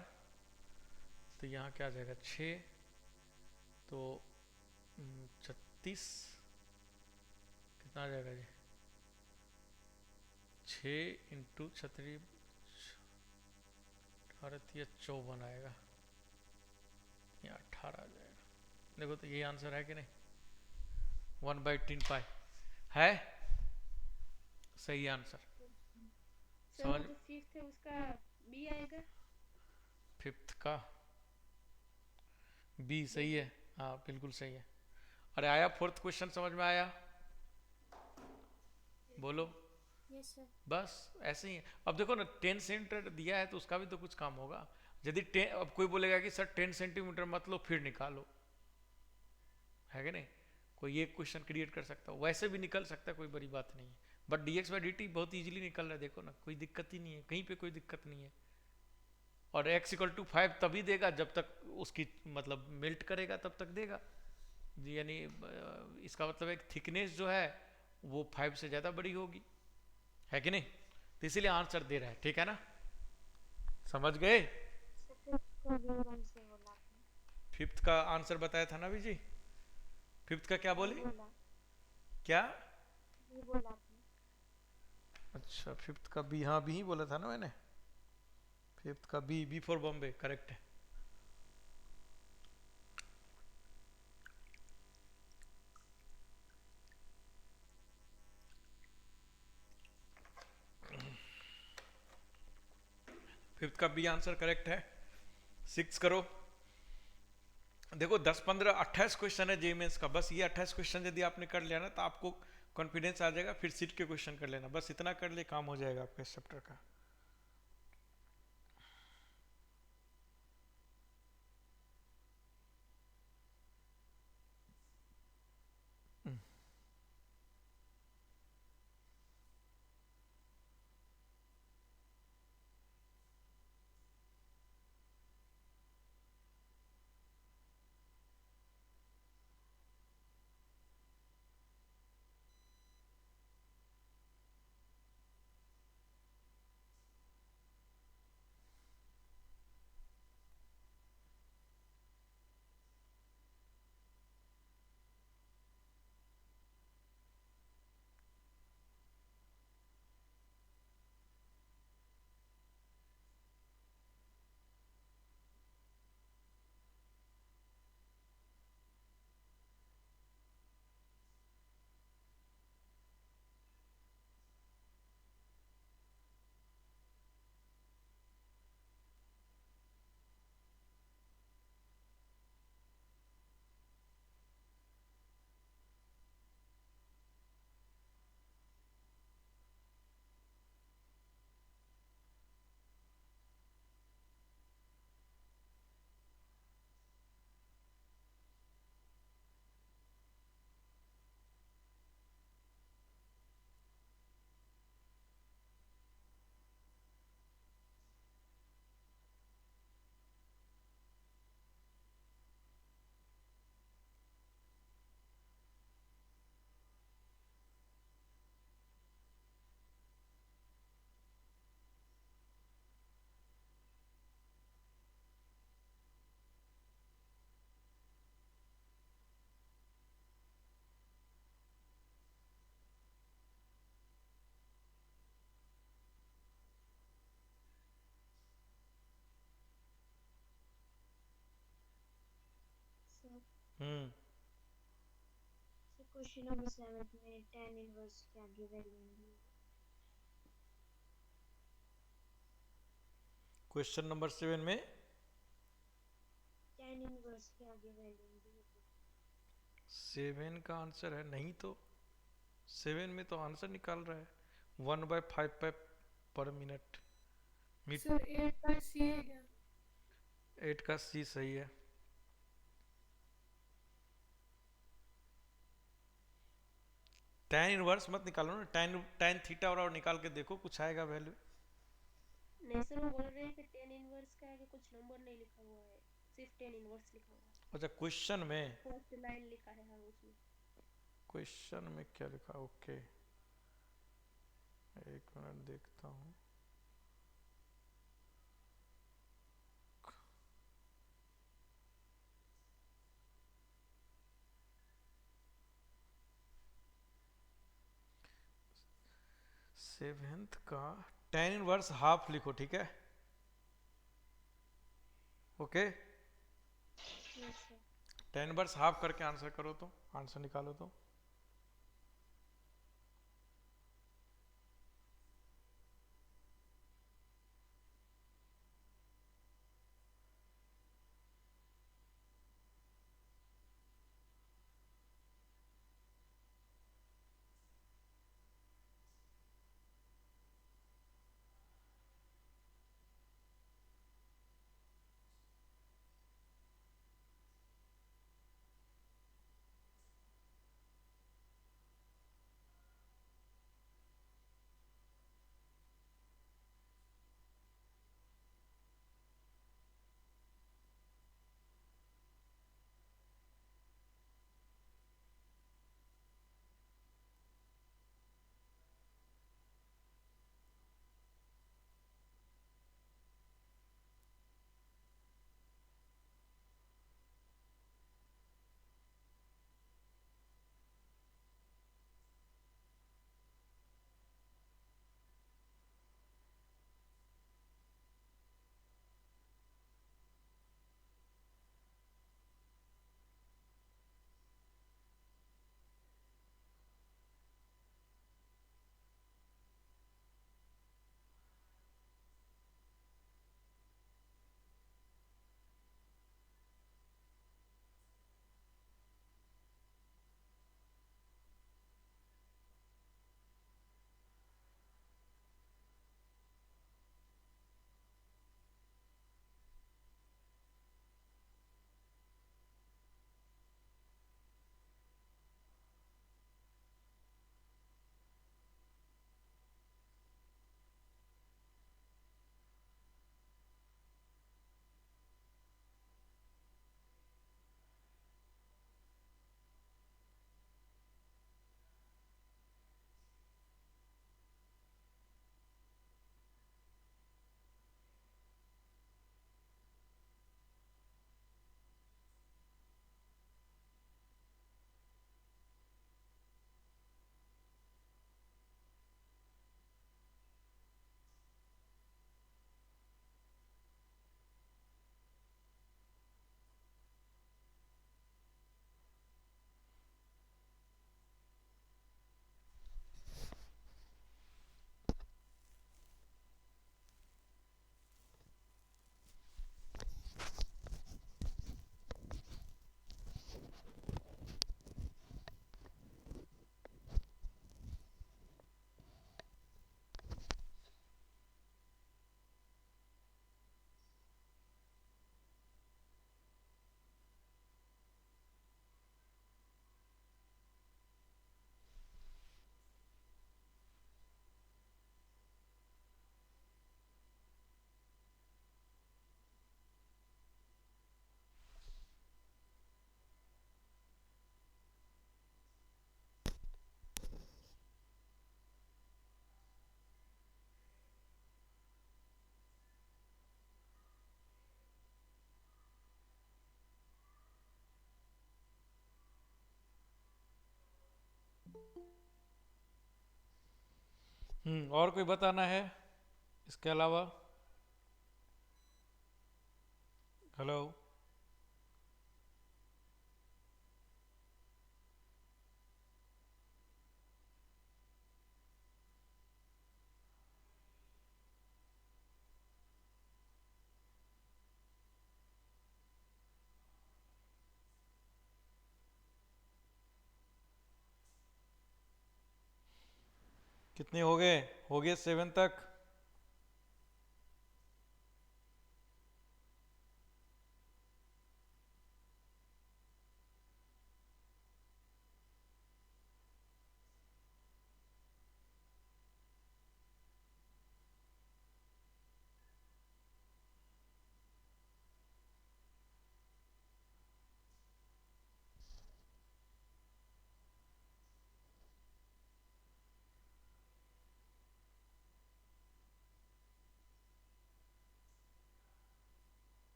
तो यहाँ क्या आ जाएगा 6, तो 36, कितना आ जाएगा जी 6 × 36 18 54 आएगा, यहाँ 18 आ जाएगा। देखो तो ये आंसर है कि नहीं, 1/3 पाई है सही आंसर, सर समझ, जो 5th है उसका b आएगा, 5th का बी सही है, हाँ बिल्कुल सही है। अरे आया 4th क्वेश्चन समझ में आया, बोलो, यस सर। बस ऐसे ही है। अब देखो ना 10 सेंटीमीटर दिया है तो उसका भी तो कुछ काम होगा, यदि 10, अब कोई बोलेगा कि सर 10 सेंटीमीटर मत लो फिर निकालो, है कि नहीं, कोई एक क्वेश्चन क्रिएट कर सकता है, वैसे भी निकल सकता है, कोई बड़ी बात नहीं है, बट dx/dt बहुत इजीली निकल रहा है, देखो ना कोई दिक्कत ही नहीं है, कहीं पे कोई दिक्कत नहीं है। और x = 5 तभी देगा जब तक उसकी मतलब मेल्ट करेगा, तब तक देगा, यानी इसका मतलब एक थिकनेस जो है वो 5 से ज़्यादा बड़ी होगी, है कि नहीं? तो इसीलिए आंसर दे रहा है, ठीक है ना, समझ गए? फिफ्थ का आंसर बताया था ना अभी जी, फिफ्थ का क्या बोले, क्या? अच्छा फिफ्थ का बी, हाँ बी ही बोला था ना मैंने, फिफ्थ का B, B for Bombay, correct है। फिफ्थ का बी आंसर करेक्ट है। सिक्स करो। देखो 10 15 28 क्वेश्चन है जेई मेंस का, बस ये 28 क्वेश्चन यदि आपने कर लिया ना तो आपको कॉन्फिडेंस आ जाएगा, फिर सीट के क्वेश्चन कर लेना, बस इतना कर ले काम हो जाएगा आपका इस चैप्टर का। हम्म क्वेश्चन नंबर 7 में tan इनवर्स के आगे वैल्यू दी है। क्वेश्चन नंबर 7 में tan इनवर्स के आगे वैल्यू दी है। 7 का आंसर है नहीं तो, 7 में तो आंसर निकाल रहा है 1/5 पर मिनट। सर 8/c है क्या? 8 का सी सही है। tan इनवर्स मत निकालो ना, tan थीटा और निकाल के देखो कुछ आएगा वैल्यू। नहीं सर, वो बोल रहे हैं कि tan इनवर्स के आगे कुछ नंबर नहीं लिखा हुआ है, सिर्फ tan इनवर्स लिखा हुआ है। अच्छा क्वेश्चन में, फर्स्ट लाइन लिखा है हाँ उसमें। क्वेश्चन में क्या लिखा, ओके एक मिनट देखता हूँ। सेवेंथ का tan इनवर्स हाफ लिखो, ठीक है, okay. Yes sir. tan inverse half करके आंसर करो, तो आंसर निकालो तो। और कोई बताना है इसके अलावा? हेलो? कितने हो गए? हो गए 7 तक?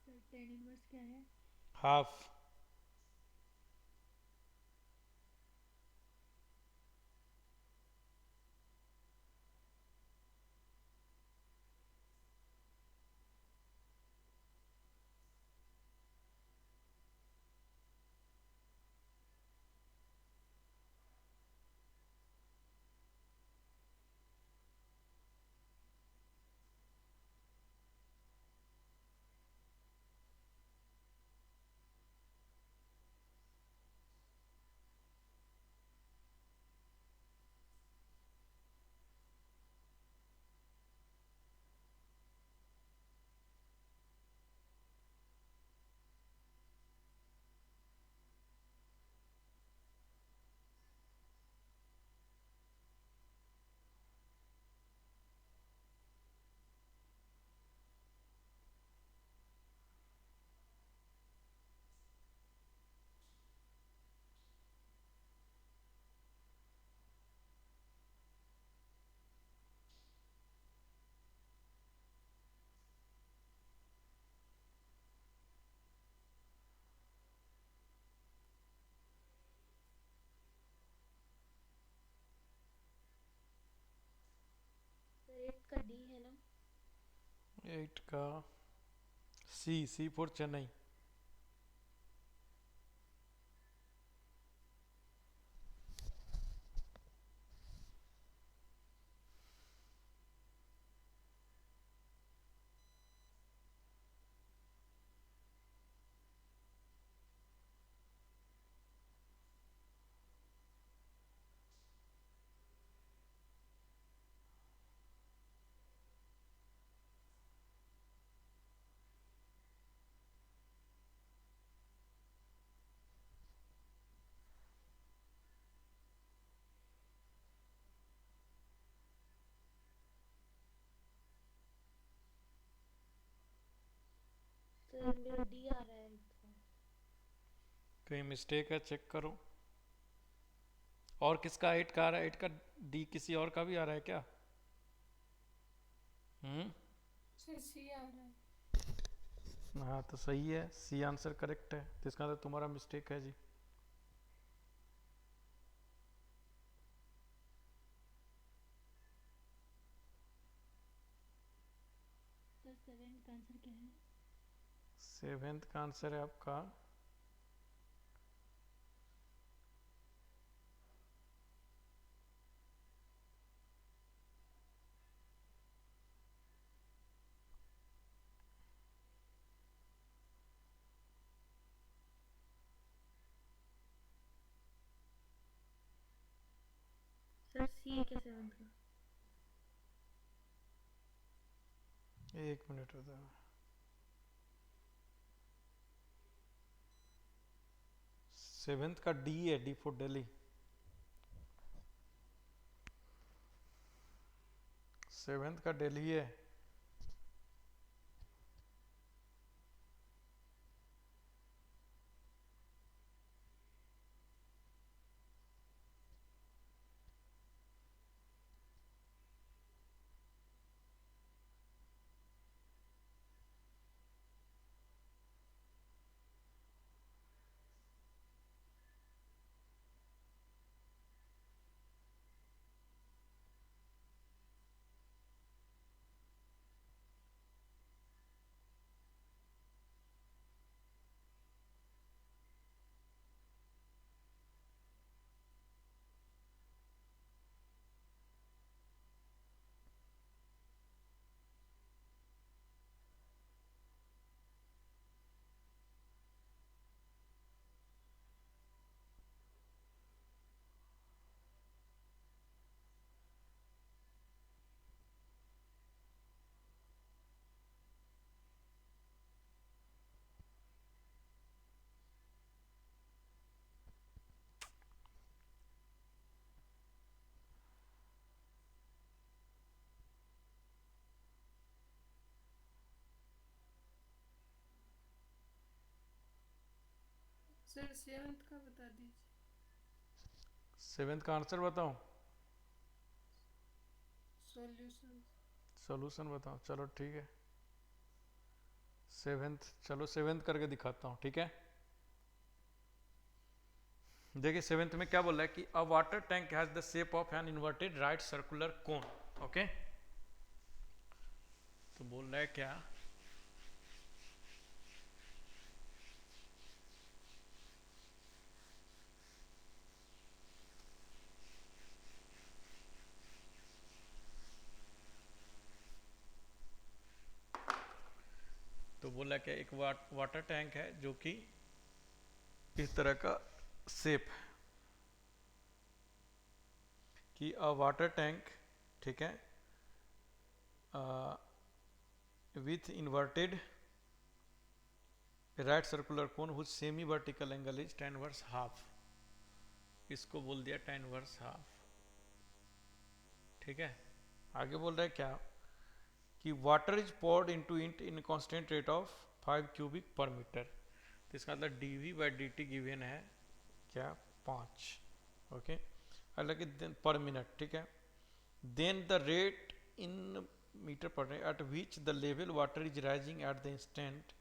सर टेन इनवर्स क्या है? हाफ। सर 8 का डी है ना? 8 का सी फॉर चेन्नई। सर मेरा डी आ रहा है 8 का। कहीं मिस्टेक है, चेक करो। और किसका 8 का आ रहा है? 8 का डी किसी और का भी आ रहा है क्या? सर सी आ रहा है। हाँ तो सही है, सी आंसर करेक्ट है। तो इसका तो तुम्हारा मिस्टेक है जी। सर सेवेंथ का आंसर क्या है? 7th का आंसर है आपका सर सी है क्या 7 का? 1 मिनट होता है। 7th का डी है, डी फॉर दिल्ली। 7th का दिल्ली है। सर सेवंथ का बता दीजिए। 7th का आंसर बताऊं? सॉल्यूशन। सॉल्यूशन बताओ, चलो ठीक है। 7th, चलो 7th करके दिखाता हूँ, ठीक है। देखिए 7th में क्या बोल रहा है कि अ water tank has the shape of an inverted right circular cone. Okay, तो बोल रहा है क्या, तो बोल रहा है कि एक वाटर टैंक है जो कि इस तरह का शेप है कि अ वाटर टैंक, ठीक है, with inverted right circular cone whose semi vertical angle is tan verse half. इसको बोल दिया tan वर्स हाफ, ठीक है। आगे बोल रहा है क्या कि water is poured into it in constant rate of 5 cubic per meter. तो इसका मतलब dv/dt गिवन है क्या, 5। ओके, हालांकि पर मिनट, ठीक है। Then the rate in metre per at which the level water is rising at the instant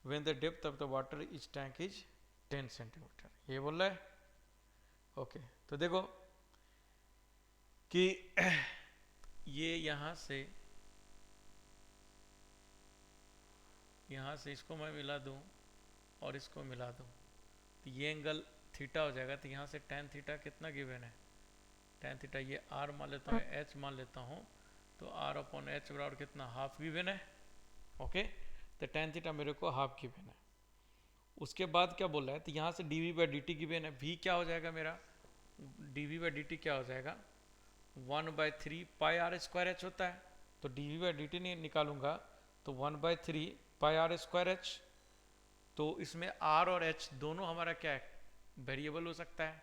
when the depth of the water each tank is 10 centimetre, ये बोल रहा है। ओके, तो देखो कि ये यहाँ से इसको मैं मिला दूं और इसको मिला दूं तो ये एंगल थीटा हो जाएगा। तो यहाँ से tan थीटा कितना गिवन है, tan थीटा ये r मान लेता हूँ, h मान लेता हूँ, तो r/h बराबर कितना, हाफ गिवन है। ओके, तो tan थीटा मेरे को हाफ गिवन है। उसके बाद क्या बोल रहा है, तो यहाँ से dv/dt गिवन है, v क्या हो जाएगा मेरा, dv/dt क्या हो जाएगा, 1/3 पाई r स्क्वायर h होता है। तो dv/dt नहीं निकालूंगा तो 1/3 पाई r स्क्वायर h। तो इसमें r और h दोनों हमारा क्या है, वेरिएबल हो सकता है।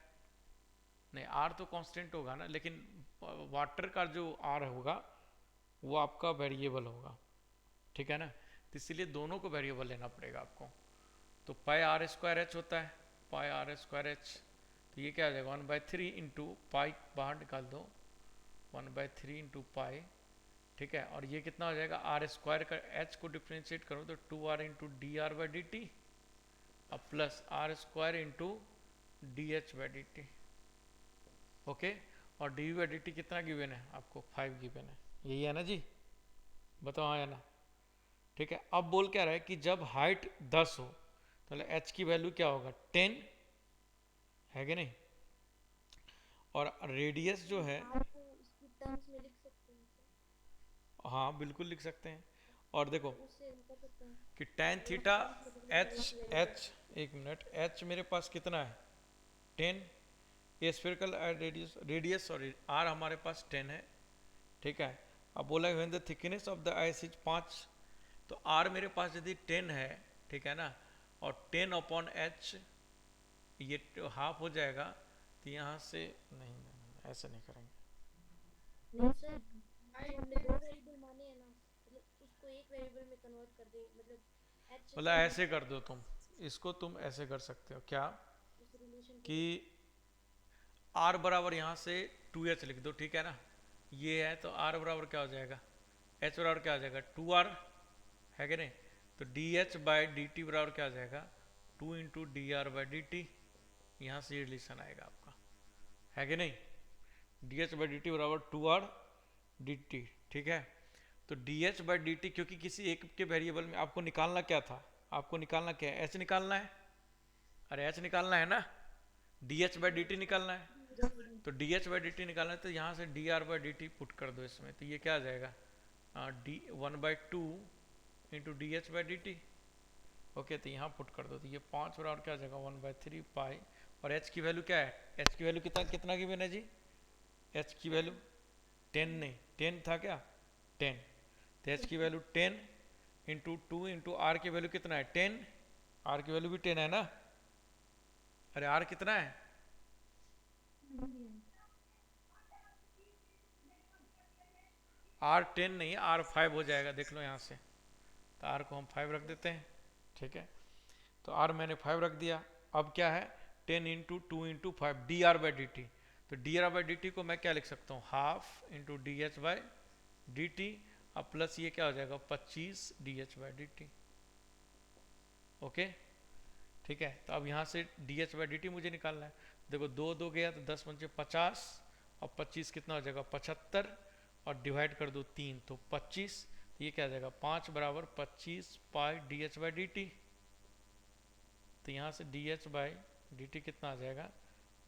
नहीं, r तो कांस्टेंट होगा ना, लेकिन वाटर का जो r होगा वो आपका वेरिएबल होगा, ठीक है ना। तो इसीलिए दोनों को वेरिएबल लेना पड़ेगा आपको। तो पाई r स्क्वायर h होता है, पाई r स्क्वायर h, तो ये क्या आ जाएगा 1/3 इंटू पाई, बाहर निकाल दो, 1/3 इंटू पाई, ठीक है। और ये कितना हो जाएगा, r स्क्वायर का h को डिफ्रेंशिएट करो तो 2r इंटू dr/dt अब plus r square into dh/dt। Okay, और dv/dt कितना गिवन है आपको, 5 गिवन है, यही है ना जी, बताओ हाँ या ना। ठीक है, अब बोल क्या रहा है कि जब हाइट 10 हो तो h की वैल्यू क्या होगा, 10 है कि नहीं, और रेडियस जो है, आप इसकी टर्म्स में लिख सकते हैं क्या? हाँ बिल्कुल लिख सकते हैं। और देखो उससे हम कर सकते हैं कि tan थीटा h, एक मिनट, h मेरे पास कितना है 10, ये स्फेरिकल रेडियस सॉरी r हमारे पास 10 है, ठीक है। अब बोला when the thickness of the ice is 5, तो r मेरे पास यदि 10 है, ठीक है ना, और 10/h ये हाफ हो जाएगा, तो यहाँ से नहीं, ऐसे नहीं करेंगे। नहीं सर, हमने दो वेरिएबल माने हैं ना, मतलब उसको एक वेरिएबल में कन्वर्ट कर दे, मतलब h मतलब ऐसे कर दो तुम, इसको तुम ऐसे कर सकते हो क्या उस रिलेशन कि r बराबर यहाँ से 2h लिख दो, ठीक है ना, ये है तो r बराबर क्या हो जाएगा, h बराबर क्या हो जाएगा 2r, है कि नहीं। तो dh/dt बराबर क्या हो जाएगा 2 इंटू dr/dt, यहाँ से ये रिलेशन आएगा आपका, है कि नहीं, dh/dt बराबर 2r dt, ठीक है। तो dh/dt क्योंकि किसी एक के वेरिएबल में आपको निकालना क्या था, आपको निकालना क्या है, h निकालना है, अरे h निकालना है ना, dh/dt निकालना है। तो dh/dt निकालना है तो यहाँ से dr/dt पुट कर दो इसमें, तो ये क्या आ जाएगा d1/2 इंटू dh/dt। ओके, तो यहाँ पुट कर दो, तो ये 5 बराबर क्या आ जाएगा 1/3 पाई, और h की वैल्यू क्या है, h की वैल्यू कितना गिवन है जी, h की वैल्यू 10 नहीं, 10 था क्या 10, तो h की वैल्यू 10 इंटू 2 इंटू r की वैल्यू कितना है 10, r की वैल्यू भी 10 है ना, अरे r कितना है, r 10 नहीं r 5 हो जाएगा, देख लो यहाँ से, तो r को हम 5 रख देते हैं, ठीक है। तो r मैंने 5 रख दिया, अब क्या है 10 into 2 into 5 r R by D T. तो d R by D t को मैं क्या लिख सकता हूँ, half into d h by D t, अब प्लस ये क्या हो जाएगा 25 d h by D t. Okay ठीक है। तो अब यहाँ से d h by D t मुझे निकालना है। देखो 2 गया तो 10 पंचे 50 और 25 कितना हो जाएगा 75 और डिवाइड कर दो 3 तो 25। तो ये क्या आ जाएगा 5 बराबर 25 pi d h by D T. तो यहाँ से d h by D t कितना आ जाएगा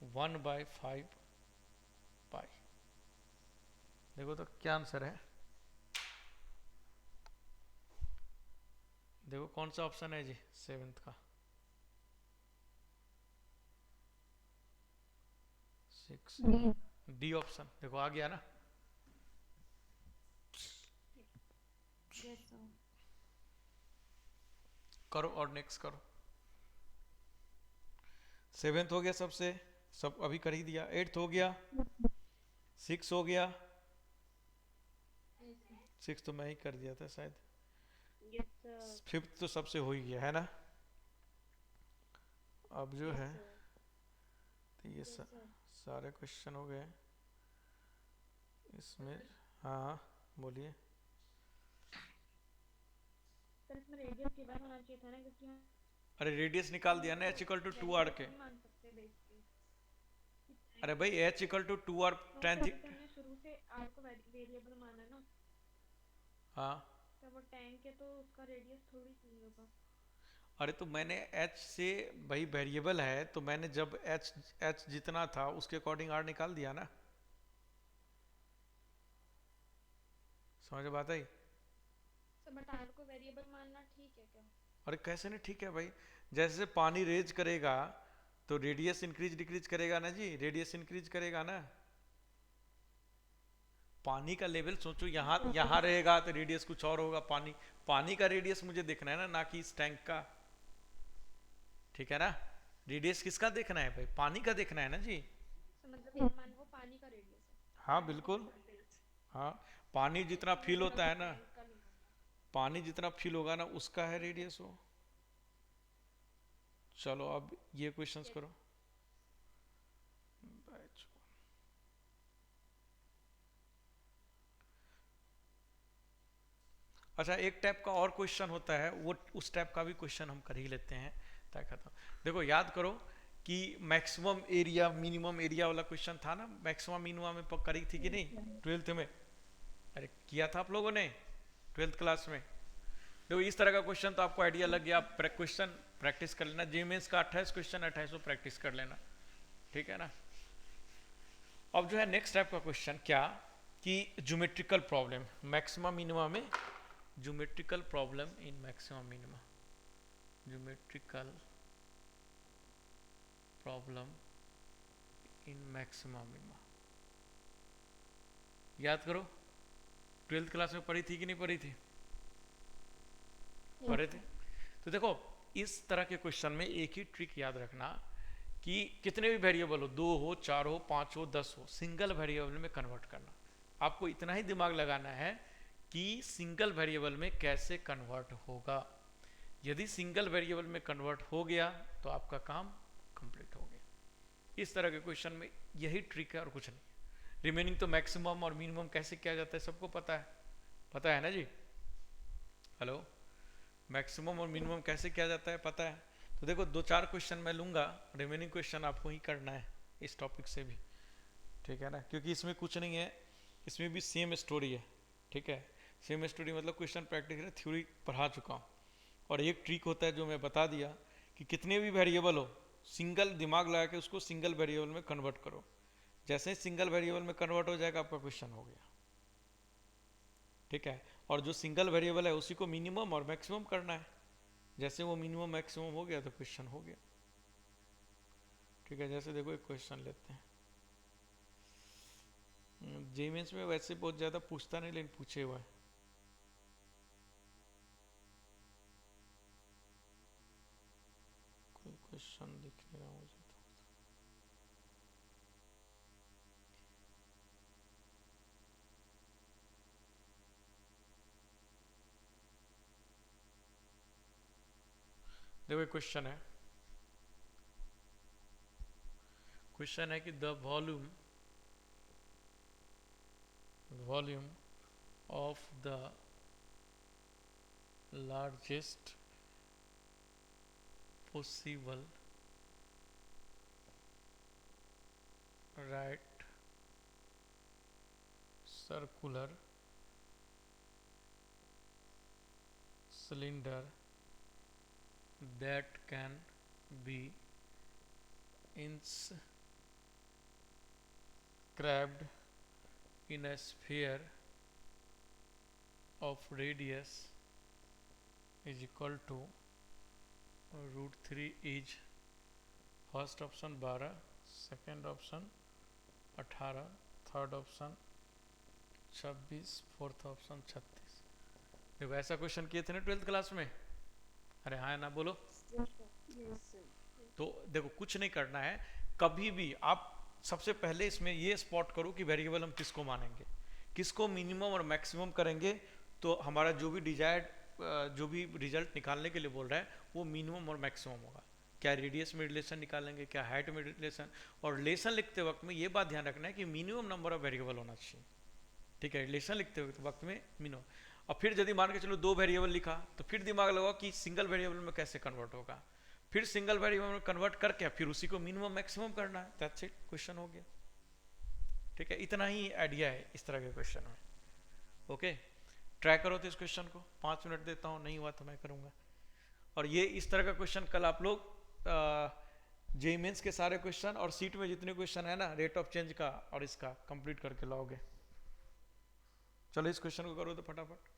1/5 पाई। देखो तो क्या आंसर है, देखो कौन सा ऑप्शन है जी 7th का 6 डी ऑप्शन। देखो आ गया ना। Yes sir. करो और नेक्स्ट करो। 7th हो गया सबसे, सब अभी कर ही दिया। 8th हो गया, 6 हो गया, 6 तो मैं ही कर दिया था शायद। Yes sir. 5th तो सबसे हो ही गया है ना। अब जो है तो ये सारे क्वेश्चन हो गए इसमें। हाँ बोलिए। सर इसमें रेडियस के बारे में होना चाहिए था ना, क्योंकि हम अरे रेडियस निकाल दिया ना h इक्वल टू 2r के। नहीं मान सकते बेसिकली। अरे भाई h equal to 2r tan हमने शुरू से r को वेरिएबल माना ना, हाँ तो वो tan के तो उसका रेडियस थोड़ी नहीं होगा। अरे तो मैंने h से भाई वेरिएबल है तो मैंने जब h जितना था उसके अकॉर्डिंग r निकाल दिया ना। समझ बात आई। सर बट r को वेरिएबल मानना ठीक है क्या? अरे कैसे नहीं ठीक है भाई, जैसे पानी रेज करेगा तो रेडियस इंक्रीज डिक्रीज करेगा ना जी, रेडियस इंक्रीज करेगा ना। पानी का लेवल सोचो, यहाँ रहेगा तो रेडियस कुछ और होगा। पानी का रेडियस मुझे देखना है ना कि इस टैंक का। ठीक है ना, रेडियस किसका देखना है भाई, पानी का देखना है ना जी। तो मतलब मान वो पानी का रेडियस है। हाँ बिल्कुल, हाँ पानी जितना फील होता है ना, पानी जितना फील होगा ना उसका है रेडियस वो। चलो अब ये क्वेश्चंस करो। अच्छा एक टाइप का और क्वेश्चन होता है, वो उस टाइप का भी क्वेश्चन हम कर ही लेते हैं ताकि खत्म। देखो याद करो कि मैक्सिमम एरिया मिनिमम एरिया वाला क्वेश्चन था ना, मैक्सिमम मिनिमम में करी थी कि नहीं 12th में। अरे किया था आप लोगों ने 12th क्लास में। देखो इस तरह का क्वेश्चन तो आपको आइडिया लग गया। आप क्वेश्चन प्रैक्टिस कर लेना। जेमेंस का 28 क्वेश्चन 28 प्रैक्टिस कर लेना, ठीक है ना। अब जो है नेक्स्ट टाइप का क्वेश्चन क्या कि ज्योमेट्रिकल प्रॉब्लम मैक्सिमम मिनिमा में, geometrical problem in maximum minima, geometrical problem in maximum minima. याद करो 12th क्लास में पढ़ी थी कि नहीं पढ़ी थी, पढ़े थे। तो देखो इस तरह के क्वेश्चन में एक ही ट्रिक याद रखना कि कितने भी वेरिएबल हो, 2 हो 4 हो 5 हो 10 हो, सिंगल वेरिएबल में कन्वर्ट करना। आपको इतना ही दिमाग लगाना है कि सिंगल वेरिएबल में कैसे कन्वर्ट होगा। यदि सिंगल वेरिएबल में कन्वर्ट हो गया तो आपका काम कंप्लीट हो गया। इस तरह के क्वेश्चन में यही ट्रिक है और कुछ नहीं। रिमेनिंग तो मैक्सिमम और मिनिमम कैसे किया जाता है सबको पता है ना जी। हेलो, मैक्सिमम और मिनिमम कैसे किया जाता है पता है। तो देखो 2-4 क्वेश्चन मैं लूंगा, रिमेनिंग क्वेश्चन आपको ही करना है इस टॉपिक से भी, ठीक है ना। क्योंकि इसमें कुछ नहीं है, इसमें भी सेम स्टोरी है, ठीक है। सेम स्टोरी मतलब क्वेश्चन प्रैक्टिकल थ्योरी पढ़ा चुका हूँ। और एक ट्रिक होता है जो मैं बता दिया कि कितने भी वेरिएबल हो, सिंगल दिमाग लगा के उसको सिंगल वेरिएबल में कन्वर्ट करो। जैसे ही सिंगल वेरिएबल में कन्वर्ट हो जाएगा आपका क्वेश्चन हो गया, ठीक है। और जो सिंगल वेरिएबल है उसी को मिनिमम और मैक्सिमम करना है। जैसे वो मिनिमम मैक्सिमम हो गया तो क्वेश्चन हो गया, ठीक है। जैसे देखो एक क्वेश्चन लेते हैं, जेमेंस में वैसे बहुत ज्यादा पूछता नहीं लेकिन पूछे हुआ है। कोई क्वेश्चन दिख नहीं रहा मुझे तो। देखो एक क्वेश्चन है, क्वेश्चन है कि the volume of the largest possible right circular cylinder that can be inscribed in a sphere of radius is equal to √3 is first option 12, second option 18, third option 26, fourth option 36। देखो ऐसा question किए थे ना 12th class में, अरे हाँ ना बोलो। तो देखो कुछ नहीं करना है, कभी भी आप सबसे पहले इसमें ये स्पॉट करो कि वेरिएबल हम किसको मानेंगे, किसको मिनिमम और मैक्सिमम करेंगे, तो हमारा जो भी डिजायर्ड जो भी रिजल्ट निकालने के लिए बोल रहा है वो मिनिमम और मैक्सिमम होगा। क्या रेडियस में रिलेशन निकालेंगे, क्या हाइट में रिलेशन, और रिलेशन लिखते वक्त में ये बात ध्यान रखना है कि मिनिमम नंबर ऑफ वेरिएबल होना चाहिए, ठीक है, रिलेशन लिखते वक्त में मिनिमम। और फिर यदि मान के चलो 2 वेरिएबल लिखा तो फिर दिमाग लगाओ कि सिंगल वेरिएबल में कैसे कन्वर्ट होगा, फिर सिंगल वेरिएबल में कन्वर्ट करके फिर उसी को मिनिमम मैक्सिमम करना है, दैट्स इट, क्वेश्चन हो गया। ठीक है, इतना ही आइडिया है इस तरह के क्वेश्चन में। ओके, ट्राई करो तो इस क्वेश्चन को, 5 मिनट देता हूँ, नहीं हुआ तो मैं करूँगा। और ये इस तरह का क्वेश्चन कल आप लोग जेईई मेंस के सारे क्वेश्चन और सीट में जितने क्वेश्चन है ना रेट ऑफ चेंज का और इसका कंप्लीट करके लाओगे। चलो इस क्वेश्चन को करो तो फटाफट।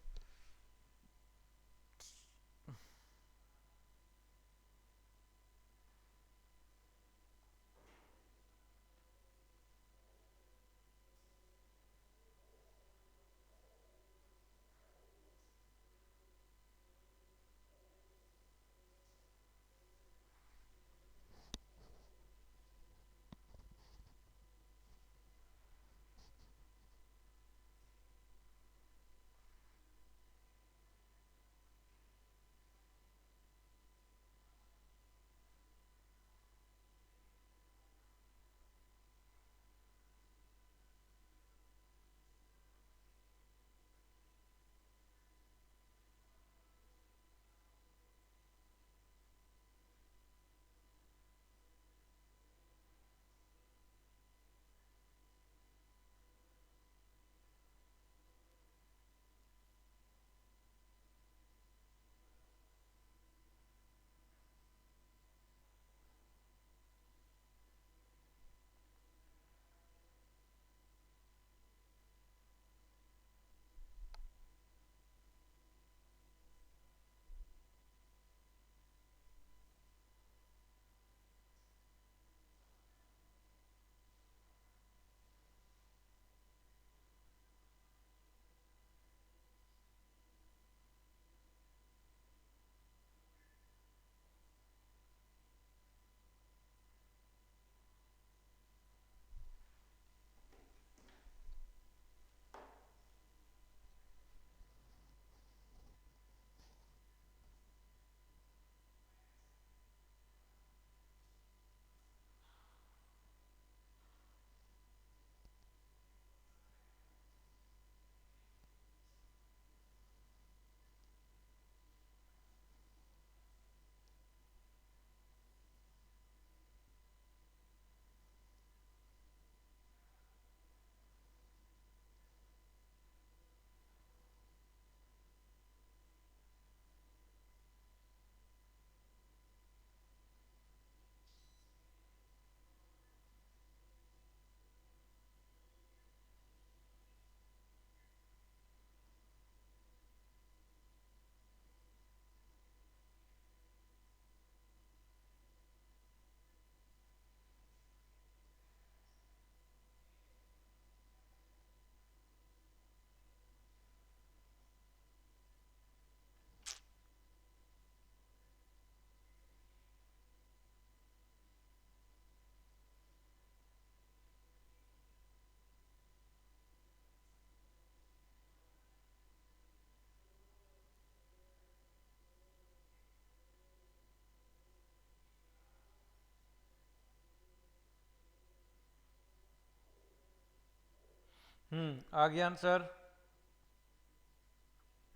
आ गया आंसर?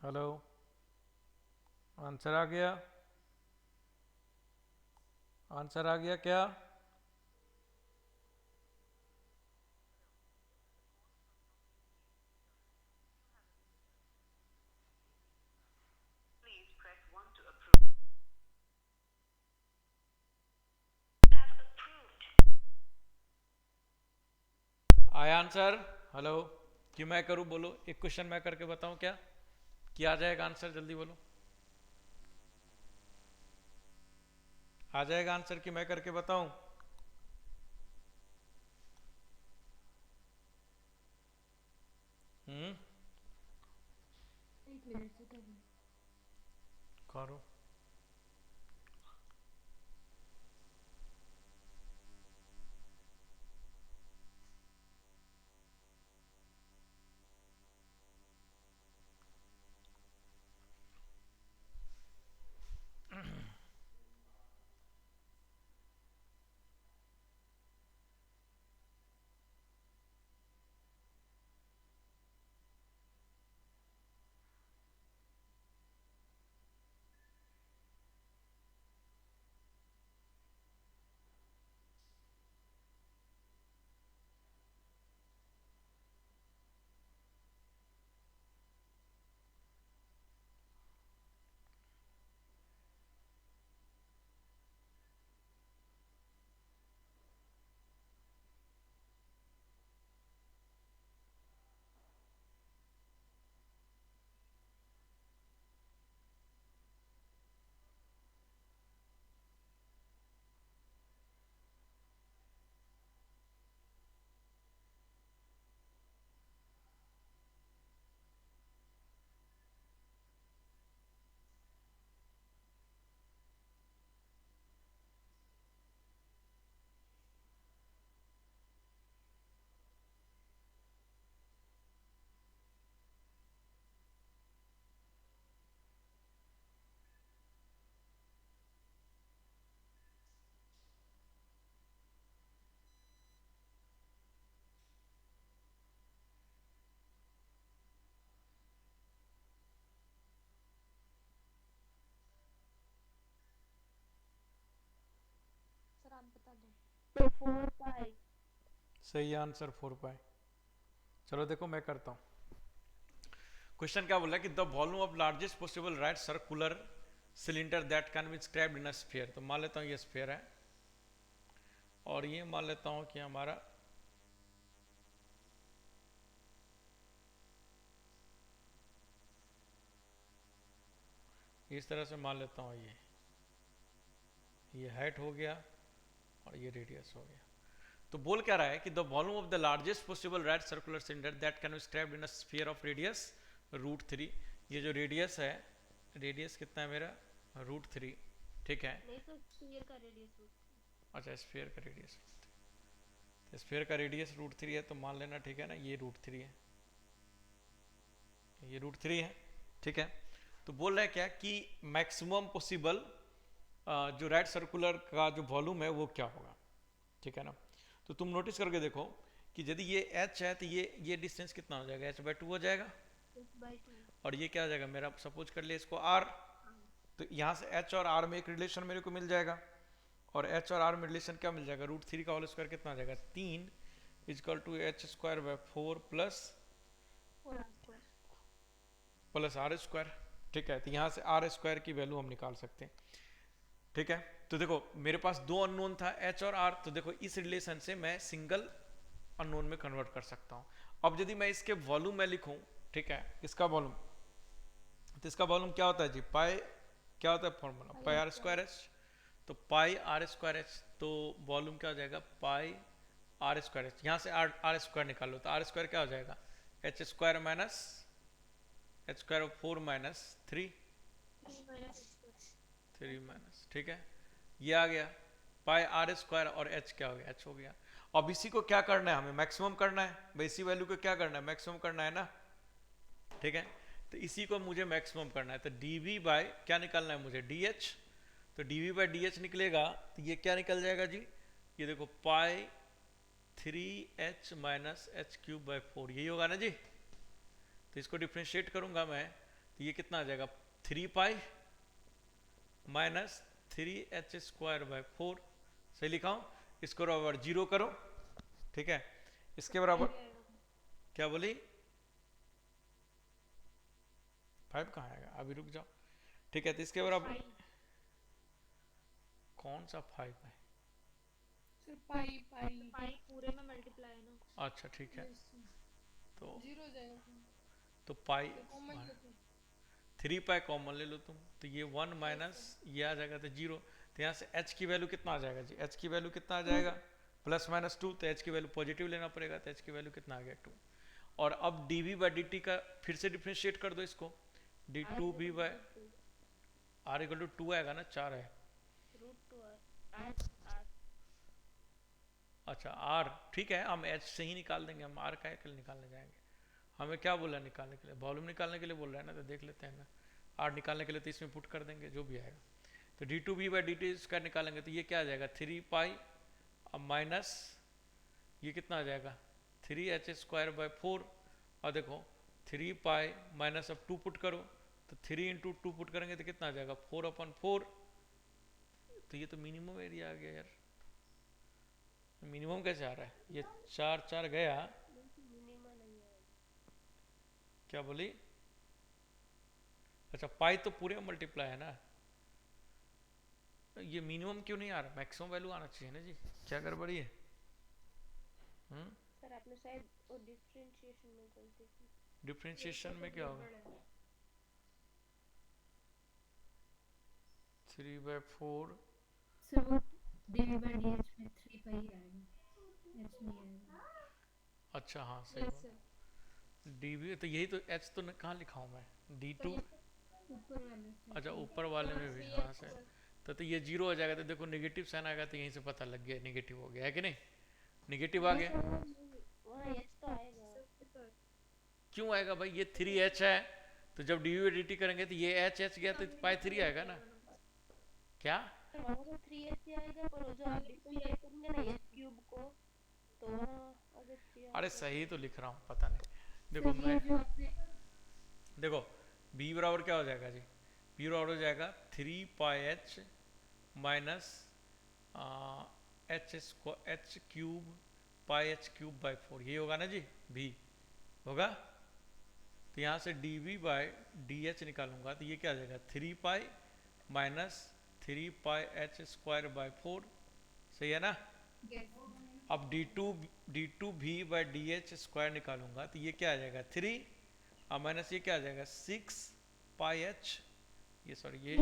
हेलो, आंसर आ गया? आंसर आ गया क्या? आया आंसर? हेलो, कि मैं करूं? बोलो, एक क्वेश्चन मैं करके बताऊं क्या? आ जाएगा आंसर? जल्दी बोलो, आ जाएगा आंसर कि मैं करके बताऊं? हम्म, एक मिनट से कर लो। करो। सर आप बता दो। तो 4 पाई। सही आंसर 4 पाई। चलो देखो मैं करता हूं। क्वेश्चन क्या बोला कि the volume of largest possible right circular cylinder that can be inscribed in a sphere. तो मान लेता हूं ये स्फीयर है, और ये मान लेता हूं कि हमारा इस तरह से मान लेता हूं, ये हाइट हो गया और ये रेडियस हो गया। तो बोल क्या रहा है कि the volume of the largest possible right circular cylinder that can be inscribed in a sphere of radius √3। ये जो रेडियस है, रेडियस कितना है मेरा? √3, ठीक है। नहीं तो स्फीयर का रेडियस अच्छा, स्फीयर का रेडियस, तो स्फीयर का रेडियस √3 है, तो मान लेना, ठीक है ना, ये √3 है, ये √3 है, ठीक है। तो बोल रहा है क्या कि मैक्सिमम पॉसिबल जो राइट सर्कुलर का जो वॉल्यूम है वो क्या होगा, ठीक है ना। तो तुम नोटिस करके देखो कि यदि ये h है तो ये डिस्टेंस कितना हो जाएगा? h/2 हो जाएगा। 6/2। और ये क्या हो जाएगा मेरा? सपोज कर लिया इसको r। तो यहाँ से h और r में एक रिलेशन मेरे को मिल जाएगा, और h और r में रिलेशन क्या मिल जाएगा? √3 का होल स्क्वायर कितना आ जाएगा? 3 = h² / 4 प्लस r², ठीक है। तो यहाँ से r² की वैल्यू हम निकाल सकते हैं, ठीक है। तो देखो मेरे पास दो अननोन था, h और r, तो देखो इस रिलेशन से मैं सिंगल अननोन में कन्वर्ट कर सकता हूँ। अब यदि मैं इसके वॉल्यूम में लिखूं, ठीक है, इसका वॉल्यूम, तो इसका वॉल्यूम क्या होता है जी? पाई, क्या होता है फॉर्मूला? पाई r²h। तो पाई r²h, तो वॉल्यूम क्या हो जाएगा? पाई r²h। यहाँ से r² निकालो, तो r² क्या हो जाएगा? h² - h² of 4 - 3 ठीक है। ये आ गया पाई r² और h क्या हो गया? h हो गया। अब इसी को क्या करना है? हमें मैक्सिमम करना है भाई, इसी वैल्यू को क्या करना है? मैक्सिमम करना है ना, ठीक है। तो इसी को मुझे मैक्सिमम करना है, तो dv बाय क्या निकालना है मुझे? dh। तो dv/dh निकलेगा, तो ये क्या निकल जाएगा जी? ये देखो पाई 3h minus H cube by 4, यही होगा ना जी। तो इसको डिफ्रेंशिएट करूंगा मैं तो ये कितना आ जाएगा 3 pi minus 3h square by 4, सही लिखा हूं। इसको बराबर 0 करो, ठीक है। इसके बराबर क्या बोली 5 कहाँ आएगा, अभी रुक जाओ, ठीक है। तो इसके बराबर कौन सा 5 है? सर पाई पाई पाई पूरे में मल्टीप्लाई है ना। अच्छा ठीक है, तो 0 हो जाएगा तो पाई कॉमन लेते 3 पाई कॉमन ले लो तुम, तो ये 1 माइनस ये आ जाएगा तो 0। तो यहाँ से h की वैल्यू कितना आ जाएगा जी, h की वैल्यू कितना आ जाएगा प्लस माइनस 2, तो h की वैल्यू पॉजिटिव लेना पड़ेगा, तो h की वैल्यू कितना आ गया 2। और अब dv बाई dt का फिर से डिफ्रेंशिएट कर दो इसको, d2v by r equal to 2 आएगा ना, 4 है। अच्छा r ठीक है, हम h से ही निकाल देंगे, हम r का के लिए निकालने जाएंगे। हमें क्या बोला निकालने के लिए, वॉल्यूम निकालने के लिए बोल रहा है ना, तो देख लेते हैं ना। r निकालने के लिए तो इसमें पुट कर देंगे जो भी आएगा। तो d2v बाई dt इसका निकालेंगे तो ये क्या आ जाएगा 3 पाई अब माइनस ये कितना आ जाएगा 3h स्क्वायर बाई 4, और देखो 3 पाई माइनस अब 2 पुट करो तो 3 इंटू 2 पुट करेंगे तो कितना आ जाएगा 4/4। तो ये तो मिनिमम एरिया आ गया यार, मिनिमम कैसे आ रहा है, ये 4 4 गया, क्या बोली? अच्छा पाई तो पूरे मल्टीप्लाई है ना, ये मिनिमम क्यों नहीं आ रहा, मैक्सिमम वैल्यू आना चाहिए ना जी, क्या गड़बड़ी है? सर आपने शायद डिफरेंशिएशन में गलती की। डिफरेंशिएशन में क्या होगा 3/4 सर वो dv by dh में 3 पाई आएगा, h नहीं आएगा। अच्छा हाँ सही, dv तो यही तो h तो कहाँ लिखा हूँ मैं d2, ऊपर वाले से अच्छा ऊपर वाले में भी हाँ सही। तो ये 0 हो जाएगा, तो देखो नेगेटिव साइन आएगा तो यहीं से पता लग गया नेगेटिव हो गया है कि नहीं, नेगेटिव आ गया। वहाँ h तो आएगा। क्यों आएगा भाई, ये 3h है तो जब dv बाई dt करेंगे तो ये h गया तो पाई 3 आएगा ना, क्या सर वहाँ तो 3h ही आएगा, पर जो आप डिफरेंशिएट करेंगे ना h क्यूब को तो वहाँ आगे 3 अरे सही तो लिख रहा हूँ, पता नहीं। देखो सर मैं ये जो आपने देखो b बराबर क्या हो जाएगा जी, b बराबर हो जाएगा 3 पाई h minus h cube pi h cube by 4, ये होगा ना जी b होगा। तो यहाँ से dv बाई dh निकालूंगा तो ये क्या आ जाएगा 3 pi minus 3 pi h square by 4, सही है ना। अब d2v बाई dh स्क्वायर निकालूंगा तो ये क्या आ जाएगा 3 और माइनस ये क्या आ जाएगा 6 पाई h, ये सॉरी ये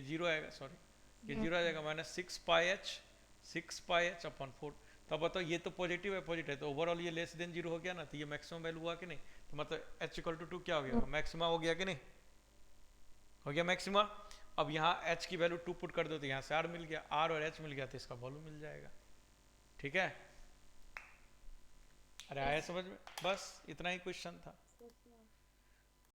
0 आएगा, सॉरी ये 0 आ जाएगा माइनस 6 पाई h अपॉन 4। तो अब बताओ ये तो पॉजिटिव है, पॉजिटिव है तो ओवरऑल ये लेस देन 0 हो गया ना, तो ये मैक्सिमम वैल्यू हुआ कि नहीं, तो मतलब h इक्वल टू 2 क्या हो गया मैक्सिमा हो गया कि नहीं, हो गया मैक्सिमा। अब यहाँ h की वैल्यू 2 पुट कर दो तो यहाँ से r मिल गया, r और h मिल गया तो इसका वॉल्यूम मिल जाएगा, ठीक है। अरे आया समझ में, बस इतना ही क्वेश्चन था।